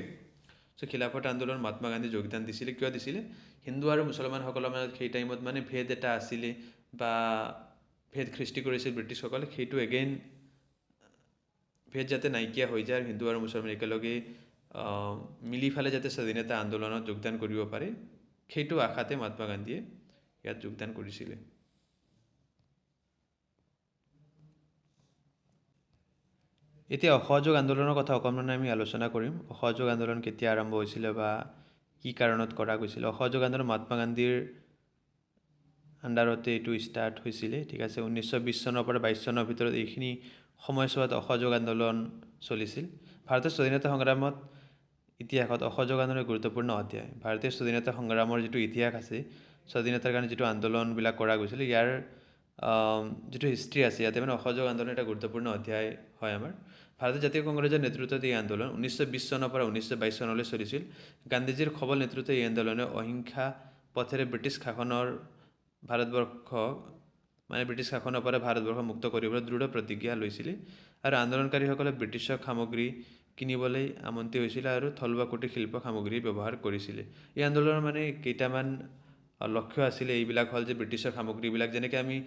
চ' খিলাফত আন্দোলন মহাত্মা গান্ধী যোগদান দিছিলে কিয় দিছিলে হিন্দু আৰু মুছলমানসকলৰ মাজত সেই টাইমত মানে ভেদ এটা আছিলে বা ভেদ সৃষ্টি কৰিছিল ব্ৰিটিছসকলে সেইটো এগেইন ভেদ যাতে নাইকিয়া হৈ যায় আৰু হিন্দু আৰু মুছলমান একেলগে মিলি ফালে যাতে স্বাধীনতা আন্দোলনত যোগদান কৰিব পাৰে সেইটো আশাতে মহাত্মা গান্ধীয়ে ইয়াত যোগদান কৰিছিলে। এতিয়া অসহযোগ আন্দোলনৰ কথা অকণমান আমি আলোচনা কৰিম। অসহযোগ আন্দোলন কেতিয়া আৰম্ভ হৈছিলে বা কি কাৰণত কৰা গৈছিলে। অসহযোগ আন্দোলন মহাত্মা গান্ধীৰ আণ্ডাৰতে এইটো ষ্টাৰ্ট হৈছিলে, ঠিক আছে। 1920 চনৰ পৰা 22 চনৰ ভিতৰত এইখিনি সময়ছোৱাত অসহযোগ আন্দোলন চলিছিল। ভাৰতৰ স্বাধীনতা সংগ্ৰামত ইতিহাসত অসহযোগ আন্দোলনৰ গুৰুত্বপূৰ্ণ অধ্যায়। ভাৰতীয় স্বাধীনতা সংগ্ৰামৰ যিটো ইতিহাস আছে, স্বাধীনতাৰ কাৰণে যিটো আন্দোলনবিলাক কৰা গৈছিল, ইয়াৰ যিটো হিষ্ট্ৰী আছে, ইয়াতে মানে অসহযোগ আন্দোলন এটা গুৰুত্বপূৰ্ণ অধ্যায় হয় আমাৰ। ভাৰতীয় জাতীয় কংগ্ৰেছৰ নেতৃত্বত এই আন্দোলন 1920 চনৰ পৰা 1922 চনলৈ চলিছিল। গান্ধীজীৰ সবল নেতৃত্বত এই আন্দোলনে অহিংসা পথেৰে ব্ৰিটিছ শাসনৰ ব্ৰিটিছ শাসনৰ পৰা ভাৰতবৰ্ষ মুক্ত কৰিবলৈ দৃঢ় প্ৰতিজ্ঞা লৈছিলে। আৰু আন্দোলনকাৰীসকলে ব্ৰিটিছৰ সামগ্ৰী কিনিবলৈ আমন্ত্ৰিত হৈছিলে আৰু থলুৱা কুটিৰ শিল্প সামগ্ৰী ব্যৱহাৰ কৰিছিলে। এই আন্দোলনৰ মানে কেইটামান লক্ষ্য আছিলে। এইবিলাক হ'ল যে ব্ৰিটিছৰ সামগ্ৰীবিলাক, যেনেকৈ আমি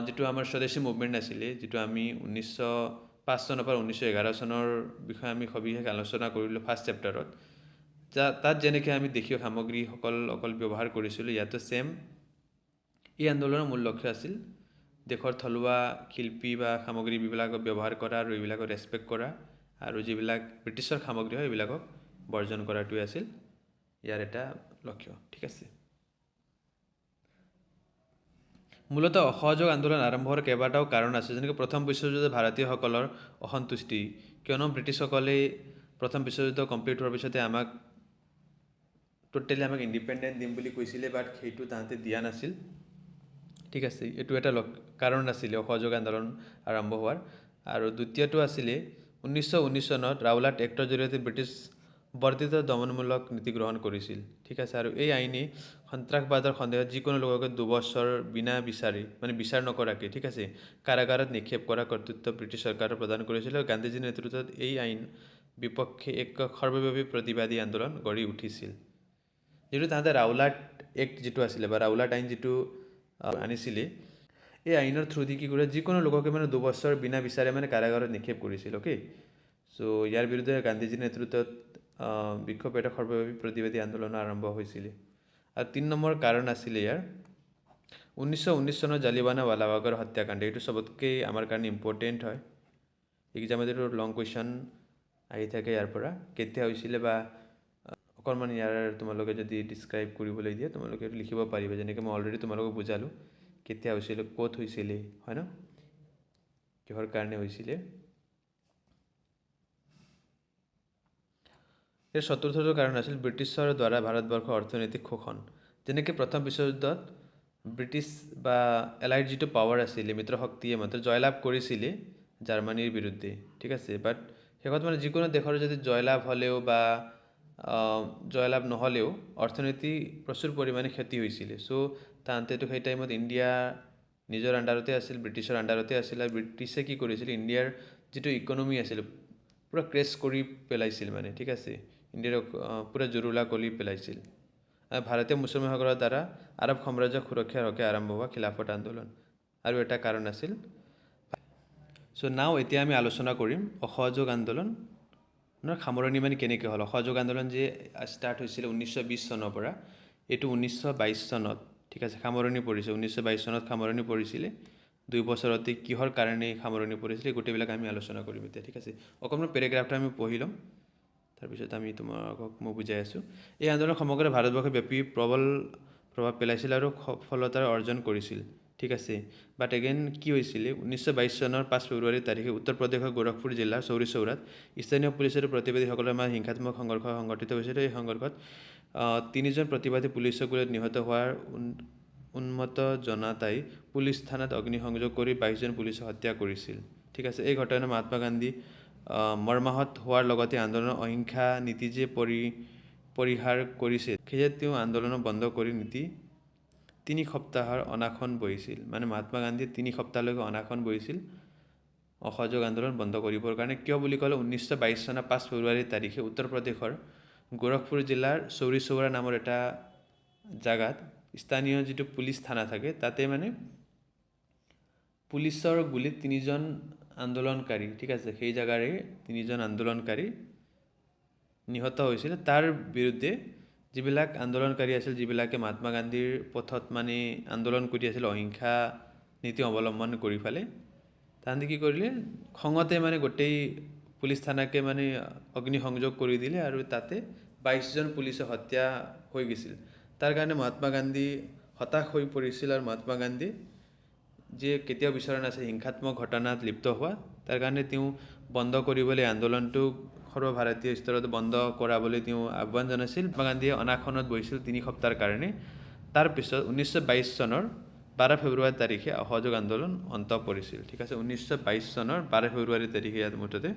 যিটো আমাৰ স্বদেশী মুভমেণ্ট আছিলে, যিটো আমি 1905 চনৰ পৰা 1911 চনৰ বিষয়ে আমি সবিশেষ আলোচনা কৰিলোঁ ফাৰ্ষ্ট চেপ্টাৰত। তাত যেনেকৈ আমি দেশীয় সামগ্ৰীসকল অকল ব্যৱহাৰ কৰিছিলোঁ, ইয়াতো ছেম এই আন্দোলনৰ মূল লক্ষ্য আছিল দেশৰ থলুৱা শিল্পী বা সামগ্ৰীবিলাকক ব্যৱহাৰ কৰা আৰু এইবিলাকক ৰেচপেক্ট কৰা, আৰু যিবিলাক ব্ৰিটিছৰ সামগ্ৰী হয় এইবিলাকক বৰ্জন কৰাটোৱে আছিল ইয়াৰ এটা লক্ষ্য, ঠিক আছে। মূলতঃ অসহযোগ আন্দোলন আৰম্ভ হোৱাৰ কেইবাটাও কাৰণ আছে। যেনেকৈ প্ৰথম বিশ্বযুদ্ধত ভাৰতীয়সকলৰ অসন্তুষ্টি, কিয়নো ব্ৰিটিছসকলে প্ৰথম বিশ্বযুদ্ধ কমপ্লিট হোৱাৰ পিছতে আমাক ইণ্ডিপেণ্ডেণ্ট দিম বুলি কৈছিলে, বাট সেইটো তাহাঁতে দিয়া নাছিল, ঠিক আছে। এইটো এটা কাৰণ আছিলে অসহযোগ আন্দোলন আৰম্ভ হোৱাৰ। আৰু দ্বিতীয়টো আছিলে 1919 চনত ৰাওলাট এক্টৰ জৰিয়তে ব্ৰিটিছ বৰ্ধিত দমনমূলক নীতি গ্ৰহণ কৰিছিল, ঠিক আছে। আৰু এই আইনে সন্ত্ৰাসবাদৰ সন্দেহত যিকোনো লোককে 2 বছৰ বিনা বিচাৰ নকৰাকৈ, ঠিক আছে, কাৰাগাৰত নিক্ষেপ কৰা কৰ্তৃত্ব ব্ৰিটিছ চৰকাৰক প্ৰদান কৰিছিল। আৰু গান্ধীজীৰ নেতৃত্বত এই আইন বিপক্ষে এক সৰ্বব্যাপী প্ৰতিবাদী আন্দোলন গঢ়ি উঠিছিল। যিটো তাহাঁতে ৰাওলাট এক্ট যিটো আছিলে বা ৰাওলাট আইন যিটো আনিছিলে, এই আইনৰ থ্ৰুদি কি কৰে, যিকোনো লোককে 2 বছৰ বিনা বিচাৰে কাৰাগাৰত নিক্ষেপ কৰিছিল, অ'কে। চ' ইয়াৰ বিৰুদ্ধে গান্ধীজীৰ নেতৃত্বত বিক্ষোভ এটা সৰ্বব্যাপী প্ৰতিবাদী আন্দোলন আৰম্ভ হৈছিলে। আৰু 3 নম্বৰ কাৰণ আছিলে ইয়াৰ 1919 চনৰ জালিৱানাৱালাবাগৰ হত্যাকাণ্ড। এইটো চবতকৈ আমাৰ কাৰণে ইম্পৰ্টেণ্ট হয়। এক্সামত এইটো লং কুৱেশ্যন আহি থাকে ইয়াৰ পৰা, কেতিয়া হৈছিলে বা অকণমান ইয়াৰ তোমালোকে যদি ডিছক্ৰাইব কৰিবলৈ দিয়ে তোমালোকে এইটো লিখিব পাৰিবা। যেনেকৈ মই অলৰেডি তোমালোকক বুজালোঁ কেতিয়া হৈছিলে, ক'ত হৈছিলে, হয় ন, কিহৰ কাৰণে হৈছিলে। ইয়াৰ চতুৰ্থটো কাৰণ আছিল ব্ৰিটিছৰ দ্বাৰা ভাৰতবৰ্ষৰ অৰ্থনৈতিক শোষণ। যেনেকৈ প্ৰথম বিশ্বযুদ্ধত ব্ৰিটিছ বা এলাইড যিটো পাৱাৰ আছিলে, মিত্ৰ শক্তিয়ে মাত্ৰ জয়লাভ কৰিছিলে জাৰ্মানীৰ বিৰুদ্ধে, ঠিক আছে। বাট শেষত যিকোনো দেশৰ যদি জয়লাভ হ'লেও বা জয়লাভ নহ'লেও অৰ্থনীতি প্ৰচুৰ পৰিমাণে ক্ষতি হৈছিলে। চ' তাহাঁতেতো সেই টাইমত ইণ্ডিয়া নিজৰ আণ্ডাৰতে আছিল, ব্ৰিটিছৰ আণ্ডাৰতে আছিল। আৰু ব্ৰিটিছে কি কৰিছিল, ইণ্ডিয়াৰ যিটো ইকনমি আছিল পূৰা ক্ৰেছ কৰি পেলাইছিল, ঠিক আছে। ইণ্ডিয়াৰ পূৰা জুৰুলা কৰি পেলাইছিল। ভাৰতীয় মুছলমানসকলৰ দ্বাৰা আৰৱ সাম্ৰাজ্যক সুৰক্ষাৰ হকে আৰম্ভ হোৱা খিলাফত আন্দোলন আৰু এটা কাৰণ আছিল। চ' নাও এতিয়া আমি আলোচনা কৰিম অসহযোগ আন্দোলনৰ সামৰণি কেনেকৈ হ'ল। অসহযোগ আন্দোলন যে ষ্টাৰ্ট হৈছিলে 1920 চনৰ পৰা, এইটো 1922 চনত, ঠিক আছে, সামৰণি পৰিছে। 1922 চনত সামৰণি পৰিছিলে। 2 বছৰতে কিহৰ কাৰণে সামৰণি পৰিছিলে গোটেইবিলাক আমি আলোচনা কৰিম এতিয়া, ঠিক আছে। অকণমান পেৰেগ্ৰাফটো আমি পঢ়ি ল'ম, তাৰপিছত আমি তোমালোকক মই বুজাই আছোঁ। এই আন্দোলন সমগ্ৰ ভাৰতবৰ্ষত ব্যাপী প্ৰবল প্ৰভাৱ পেলাইছিল আৰু সফলতা অৰ্জন কৰিছিল, ঠিক আছে। বাট এগেইন কি হৈছিলে, 1922 চনৰ 5 ফেব্ৰুৱাৰী তাৰিখে উত্তৰ প্ৰদেশৰ গোৰখপুৰ জিলাৰ চৌৰি চৌৰাত স্থানীয় পুলিচ আৰু প্ৰতিবাদীসকলৰ মাজত হিংসাত্মক সংঘৰ্ষ সংঘটিত হৈছিল। এই সংঘৰ্ষত 3জন প্ৰতিবাদী পুলিচৰ গুলীত নিহত হোৱাৰ উন্মত জনতাই পুলিচ থানাত অগ্নিসংযোগ কৰি 22জন পুলিচক হত্যা কৰিছিল, ঠিক আছে। এই ঘটনা মহাত্মা গান্ধী মৰ্মাহত হোৱাৰ লগতে আন্দোলনৰ অহিংসা নীতি যে পৰিহাৰ কৰিছিল, সেয়ে তেওঁ আন্দোলন বন্ধ কৰি 3 সপ্তাহৰ অনাশন বহিছিল। মহাত্মা গান্ধীয়ে 3 সপ্তাহলৈকে অনাশন বহিছিল অসহযোগ আন্দোলন বন্ধ কৰিবৰ কাৰণে। কিয় বুলি ক'লে 1922 চনৰ 5 ফেব্ৰুৱাৰী তাৰিখে উত্তৰ প্ৰদেশৰ গোৰখপুৰ জিলাৰ চৌৰি চৌৰা নামৰ এটা জাগাত স্থানীয় যিটো পুলিচ থানা থাকে, তাতে পুলিচৰ গুলীত 3জন আন্দোলনকাৰী, ঠিক আছে, সেই জাগাৰে 3জন আন্দোলনকাৰী নিহত হৈছিল। তাৰ বিৰুদ্ধে যিবিলাক আন্দোলনকাৰী আছিল, যিবিলাকে মহাত্মা গান্ধীৰ পথত মানে আন্দোলন কৰি আছিল, অহিংসা নীতি অৱলম্বন কৰি পেলাই তাহাঁতে কি কৰিলে, খঙতে মানে গোটেই পুলিচ থানাকে মানে অগ্নিসংযোগ কৰি দিলে আৰু তাতে 22জন পুলিচে হত্যা হৈ গৈছিল। তাৰ কাৰণে মহাত্মা গান্ধী হতাশ হৈ পৰিছিল আৰু মহাত্মা গান্ধী যে কেতিয়াও বিচৰা নাছিল হিংসাত্মক ঘটনাত লিপ্ত হোৱা, তাৰ কাৰণে তেওঁ বন্ধ কৰিবলৈ আন্দোলনটো সৰ্বভাৰতীয় স্তৰত বন্ধ কৰাবলৈ তেওঁ আহ্বান জনাইছিল। মহাত্মা গান্ধীয়ে অনাসনত বহিছিল 3 সপ্তাহৰ কাৰণে। তাৰপিছত 1922 চনৰ 12 ফেব্ৰুৱাৰী তাৰিখে অসহযোগ আন্দোলন অন্ত পৰিছিল। ঠিক আছে, 1922 চনৰ 12 ফেব্ৰুৱাৰী তাৰিখে ইয়াত মুঠতে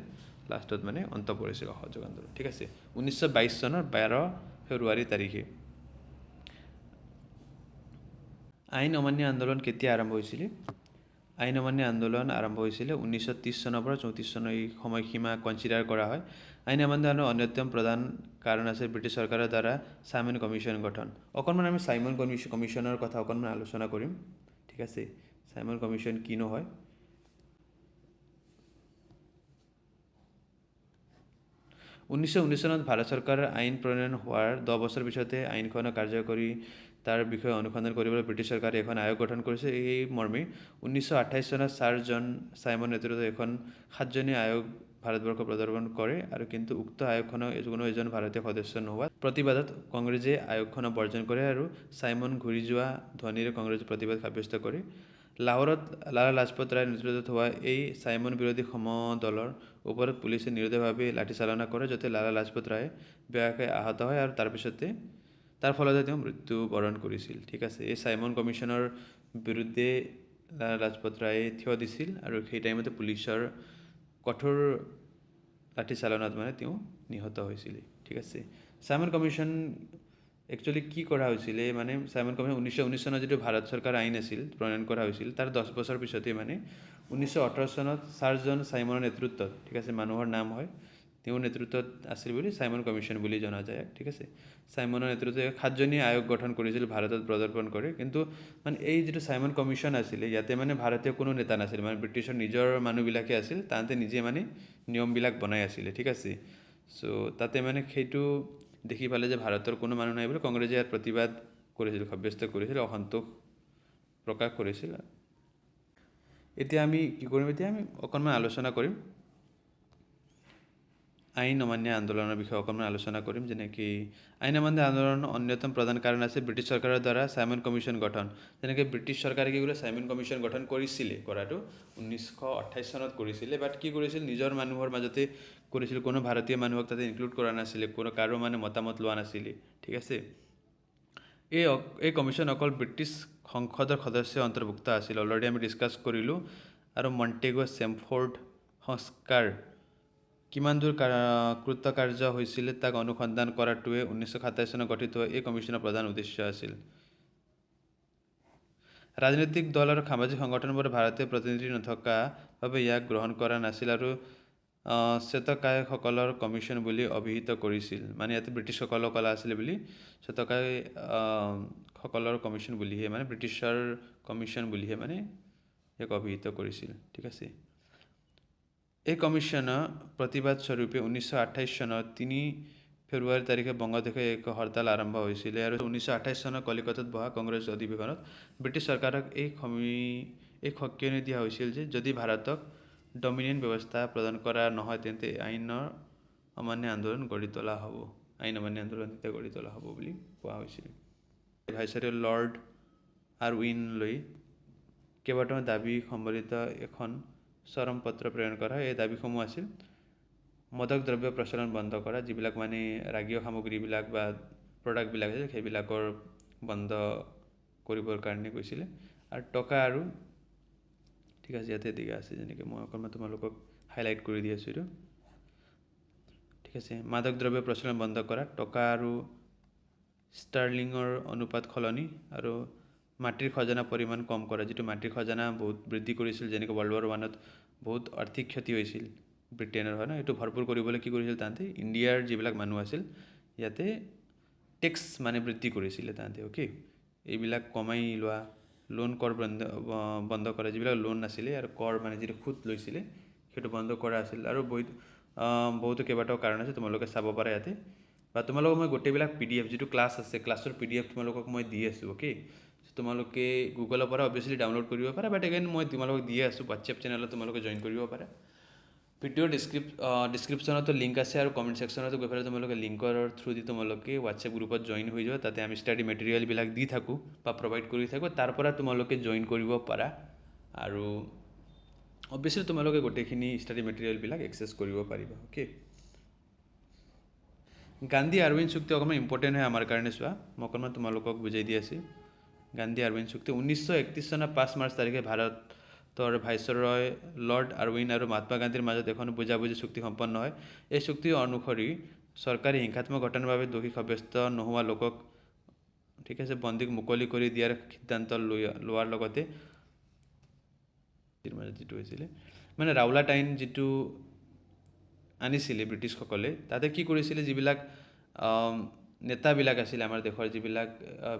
লাষ্টত মানে অন্ত পৰিছিল অসহযোগ আন্দোলন। ঠিক আছে, 1922 চনৰ 12 ফেব্ৰুৱাৰী তাৰিখে। আইন অমান্য আন্দোলন কেতিয়া আৰম্ভ হৈছিলে? আইন অমান্য আন্দোলন আৰম্ভ হৈছিলে 1930 চনৰ পৰা 34 চনৰ এই সময়সীমা কনচিডাৰ কৰা হয়। আইন অমান্য আন্দোলনৰ অন্যতম প্ৰধান কাৰণ আছে ব্ৰিটিছ চৰকাৰৰ দ্বাৰা চাইমন কমিশ্যন গঠন। অকণমান আমি চাইমন কমিশ্যনৰ কথা অকণমান আলোচনা কৰিম। ঠিক আছে, চাইমন কমিশ্যন কিনো হয়? 1919 চনত ভাৰত চৰকাৰৰ আইন প্ৰণয়ন হোৱাৰ 10 বছৰ পিছতে আইনখন কাৰ্যকৰী তাৰ বিষয়ে অনুসন্ধান কৰিবলৈ ব্ৰিটিছ চৰকাৰে এখন আয়োগ গঠন কৰিছে। এই মৰ্মে 1928 চনত ছাৰ জন চাইমন নেতৃত্বত এখন 7জনীয়া আয়োগ ভাৰতবৰ্ষ প্ৰদৰ্শন কৰে আৰু কিন্তু উক্ত আয়োগখনৰ কোনো এজন ভাৰতীয় সদস্য নোহোৱা প্ৰতিবাদত কংগ্ৰেছে আয়োগখনক বৰ্জন কৰে আৰু চাইমন ঘূৰি যোৱা ধ্বনিৰে কংগ্ৰেছে প্ৰতিবাদ সাব্যস্ত কৰে। লাহোৰত লালা লাজপত ৰায়ৰ নেতৃত্বত হোৱা এই চাইমন বিৰোধী সমদলৰ ওপৰত পুলিচে নিৰুদ্ধভাৱে লাঠিচালনা কৰে, যাতে লালা লাজপত ৰায় বেয়াকৈ আহত হয় আৰু তাৰ ফলতে তেওঁ মৃত্যুবৰণ কৰিছিল। ঠিক আছে, এই চাইমন কমিশ্যনৰ বিৰুদ্ধে লালা লাজপত ৰায়ে থিয় দিছিল আৰু সেই টাইমতে পুলিচৰ কঠোৰ লাঠিচালনাত মানে তেওঁ নিহত হৈছিল। ঠিক আছে, চাইমন কমিশ্যন একচুৱেলি কি কৰা হৈছিলে, মানে চাইমন কমিশ্যন 1919 চনত যিটো ভাৰত চৰকাৰ আইন আছিল প্ৰণয়ন কৰা হৈছিল, তাৰ 10 বছৰ পিছতে মানে 1918 চনত ছাৰ জন চাইমনৰ নেতৃত্বত, ঠিক আছে, মানুহৰ নাম হয়, তেওঁৰ নেতৃত্বত আছিল বুলি চাইমন কমিশ্যন বুলি জনা যায়। ঠিক আছে, চাইমনৰ নেতৃত্বত 7জনীয়া আয়োগ গঠন কৰিছিল ভাৰতত প্ৰদৰ্শন কৰে। কিন্তু মানে এই যিটো চাইমন কমিশ্যন আছিলে, ইয়াতে মানে ভাৰতীয় কোনো নেতা নাছিল, মানে ব্ৰিটিছৰ নিজৰ মানুহবিলাকে আছিল, তাহাঁতে নিজে মানে নিয়মবিলাক বনাই আছিলে। ঠিক আছে, চ' তাতে মানে সেইটো দেখি পালে যে ভাৰতৰ কোনো মানুহ নাই বুলি কংগ্ৰেছে ইয়াত প্ৰতিবাদ কৰিছিল, সাব্যস্ত কৰিছিল, অসন্তোষ প্ৰকাশ কৰিছিল। এতিয়া আমি কি কৰিম, এতিয়া আমি অকণমান আলোচনা কৰিম আইন অমান্য আন্দোলনৰ বিষয়ে অকণমান আলোচনা কৰিম। যেনেকৈ আইন অমান্য আন্দোলনৰ অন্যতম প্ৰধান কাৰণ আছে ব্ৰিটিছ চৰকাৰৰ দ্বাৰা চাইমন কমিশ্যন গঠন। যেনেকৈ ব্ৰিটিছ চৰকাৰে কি কৰিলে, চাইমন কমিশ্যন গঠন কৰিছিলে, কৰাটো 1928 চনত কৰিছিলে, বাট কি কৰিছিল, নিজৰ মানুহৰ মাজতে কৰিছিল, কোনো ভাৰতীয় মানুহক তাতে ইনক্লুড কৰা নাছিলে, কাৰো মানে মতামত লোৱা নাছিলে। ঠিক আছে, এই কমিশ্যন অকল ব্ৰিটিছ সংসদৰ সদস্য অন্তৰ্ভুক্ত আছিল, অলৰেডি আমি ডিছকাছ কৰিলোঁ। আৰু মণ্টেগু চেমফোৰ্ড সংস্কাৰ কিমান দূৰ কৃতকাৰ্য হৈছিলে তাক অনুসন্ধান কৰাটোৱে 1927 চনত গঠিত হোৱা এই কমিশ্যনৰ প্ৰধান উদ্দেশ্য আছিল। ৰাজনৈতিক দল আৰু সামাজিক সংগঠনবোৰে ভাৰতীয় প্ৰতিনিধি নথকা বাবে ইয়াক গ্ৰহণ কৰা নাছিল আৰু শ্বেতকায়সকলৰ কমিশ্যন বুলি অভিহিত কৰিছিল। মানে ইয়াতে ব্ৰিটিছসকলৰ কলা আছিলে বুলি শ্বেতকায় সকলৰ কমিশ্যন বুলিহে, মানে ব্ৰিটিছৰ কমিশ্যন বুলিহে মানে ইয়াক অভিহিত কৰিছিল। ঠিক আছে, এই কমিশ্যনৰ প্ৰতিবাদ স্বৰূপে 1928 চনৰ 3 ফেব্ৰুৱাৰী তাৰিখে বংগদেশে এক হৰতাল আৰম্ভ হৈছিলে আৰু 1928 চনৰ কলিকতাত বহা কংগ্ৰেছ অধিৱেশনত ব্ৰিটিছ চৰকাৰক এই সকিয়নি দিয়া হৈছিল যে যদি ভাৰতক ডমিনিয়ন ব্যৱস্থা প্ৰদান কৰা নহয় তেন্তে আইন অমান্য আন্দোলন গঢ়ি তোলা হ'ব, আইন অমান্য আন্দোলন তেতিয়া গঢ়ি তোলা হ'ব বুলি কোৱা হৈছিল। ভাইচৰয় লৰ্ড আৰউইনলৈ কেইবাটাও দাবী সম্বলিত এখন চৰম পত্ৰ প্ৰেৰণ কৰা হয়। এই দাবীসমূহ আছিল মাদক দ্ৰব্য প্ৰচলন বন্ধ কৰা, যিবিলাক মানে ৰাগীয় সামগ্ৰীবিলাক বা প্ৰডাক্টবিলাক আছে সেইবিলাকৰ বন্ধ কৰিবৰ কাৰণে কৈছিলে, আৰু টকা আৰু, ঠিক আছে, ইয়াতে দিয়া আছে, যেনেকৈ মই অকণমান তোমালোকক হাইলাইট কৰি দি আছোঁ এইটো। ঠিক আছে, মাদক দ্ৰব্য প্ৰচলন বন্ধ কৰা, টকা আৰু ষ্টাৰ্লিঙৰ অনুপাত সলনি, আৰু মাটিৰ খজানা পৰিমাণ কম কৰা, যিটো মাটিৰ খজানা বহুত বৃদ্ধি কৰিছিল, যেনেকৈ ৱৰ্ল্ড ৱাৰ 1ত বহুত আৰ্থিক ক্ষতি হৈছিল ব্ৰিটেইনৰ, হয় ন, এইটো ভৰপূৰ কৰিবলৈ কি কৰিছিল তাহাঁতে, ইণ্ডিয়াৰ যিবিলাক মানুহ আছিল ইয়াতে টেক্স মানে বৃদ্ধি কৰিছিলে তাহাঁতে। অ'কে, এইবিলাক কমাই লোৱা, লোন কৰ বন্ধ কৰা, যিবিলাক লোন নাছিলে আৰু কৰ মানে যিটো সুত লৈছিলে সেইটো বন্ধ কৰা আছিল। আৰু বহুতো কেইবাটাও কাৰণ আছে, তোমালোকে চাব পাৰা ইয়াতে। বা তোমালোকক মই গোটেইবিলাক PDF যিটো ক্লাছ আছে ক্লাছৰ PDF তোমালোকক মই দি আছোঁ অ'কে তোমালোকে গুগলৰ পৰা অবভিয়াছলি ডাউনলোড কৰিব পাৰা বাট এগেইন মই তোমালোকক দিয়ে আছোঁ হোৱাটছএপ চেনেলত তোমালোকে জইন কৰিব পাৰা ভিডিঅ'ৰ ডিছক্ৰিপশ্যনতো লিংক আছে আৰু কমেণ্ট ছেকশ্যনতো গৈ পেলাই তোমালোকে লিংকৰ থ্ৰু দি তোমালোকে হোৱাটছএপ গ্ৰুপত জইন হৈ যোৱা তাতে আমি ষ্টাডি মেটেৰিয়েলবিলাক দি থাকোঁ বা প্ৰভাইড কৰি থাকোঁ তাৰ পৰা তোমালোকে জইন কৰিব পাৰা আৰু অবভিয়াছলি তোমালোকে গোটেইখিনি ষ্টাডি মেটেৰিয়েলবিলাক এক্সেছ কৰিব পাৰিবা অ'কে গান্ধী আৰৱিন্দ চুক্তি অকণমান ইম্পৰ্টেণ্ট হয় আমাৰ কাৰণে চোৱা মই অকণমান তোমালোকক বুজাই দি আছোঁ গান্ধী আৰৱিন্দ চুক্তি 1931 চনৰ 5 মাৰ্চ তাৰিখে ভাৰতৰ ভাইচৰয় লৰ্ড আৰৱিন আৰু মহাত্মা গান্ধীৰ মাজত এখন বুজাবুজি চুক্তি সম্পন্ন হয় এই চুক্তি অনুসৰি চৰকাৰী হিংসাত্মক ঘটনাৰ বাবে দোষী সাব্যস্ত নোহোৱা লোকক ঠিক আছে বন্দীক মুকলি কৰি দিয়াৰ সিদ্ধান্ত লোৱাৰ লগতে যিটো হৈছিলে মানে ৰাওলাট আইন যিটো আনিছিলে ব্ৰিটিছসকলে তাতে কি কৰিছিলে যিবিলাক নেতাবিলাক আছিলে আমাৰ দেশৰ যিবিলাক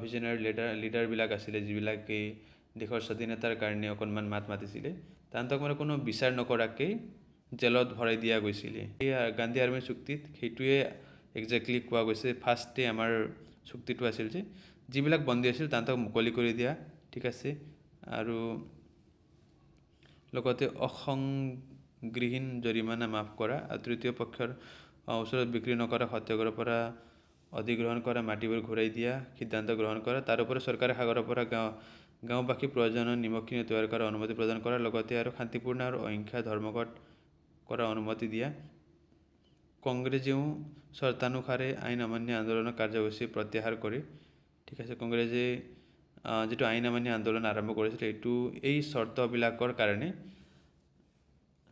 ভিজনাৰী লিডাৰবিলাক আছিলে যিবিলাকে দেশৰ স্বাধীনতাৰ কাৰণে অকণমান মাত মাতিছিলে তাহাঁতক মানে কোনো বিচাৰ নকৰাকৈ জেলত ভৰাই দিয়া গৈছিলে এই গান্ধী আৰৱিন্দ চুক্তিত সেইটোৱে একজেক্টলি কোৱা গৈছে ফাৰ্ষ্টে আমাৰ চুক্তিটো আছিল যে যিবিলাক বন্দী আছিল তাহাঁতক মুকলি কৰি দিয়া ঠিক আছে আৰু লগতে অসংগৃহীন জৰিমনা মাফ কৰা আৰু তৃতীয় পক্ষৰ ওচৰত বিক্ৰী নকৰা সত্যাগ্ৰহৰ পৰা অধিগ্ৰহণ কৰা মাটিবোৰ ঘূৰাই দিয়া সিদ্ধান্ত গ্ৰহণ কৰা তাৰ উপৰি চৰকাৰে সাগৰৰ পৰা গাঁওবাসী প্ৰয়োজনীয় নিমখখিনি তৈয়াৰ কৰাৰ অনুমতি প্ৰদান কৰাৰ লগতে আৰু শান্তিপূৰ্ণ আৰু অহিংসা ধৰ্মঘট কৰাৰ অনুমতি দিয়া কংগ্ৰেছেও চৰ্তানুসাৰে আইন অমান্য আন্দোলনৰ কাৰ্যসূচী প্ৰত্যাহাৰ কৰি ঠিক আছে কংগ্ৰেছে যিটো আইন অমান্য আন্দোলন আৰম্ভ কৰিছিল এইটো এই চৰ্তবিলাকৰ কাৰণে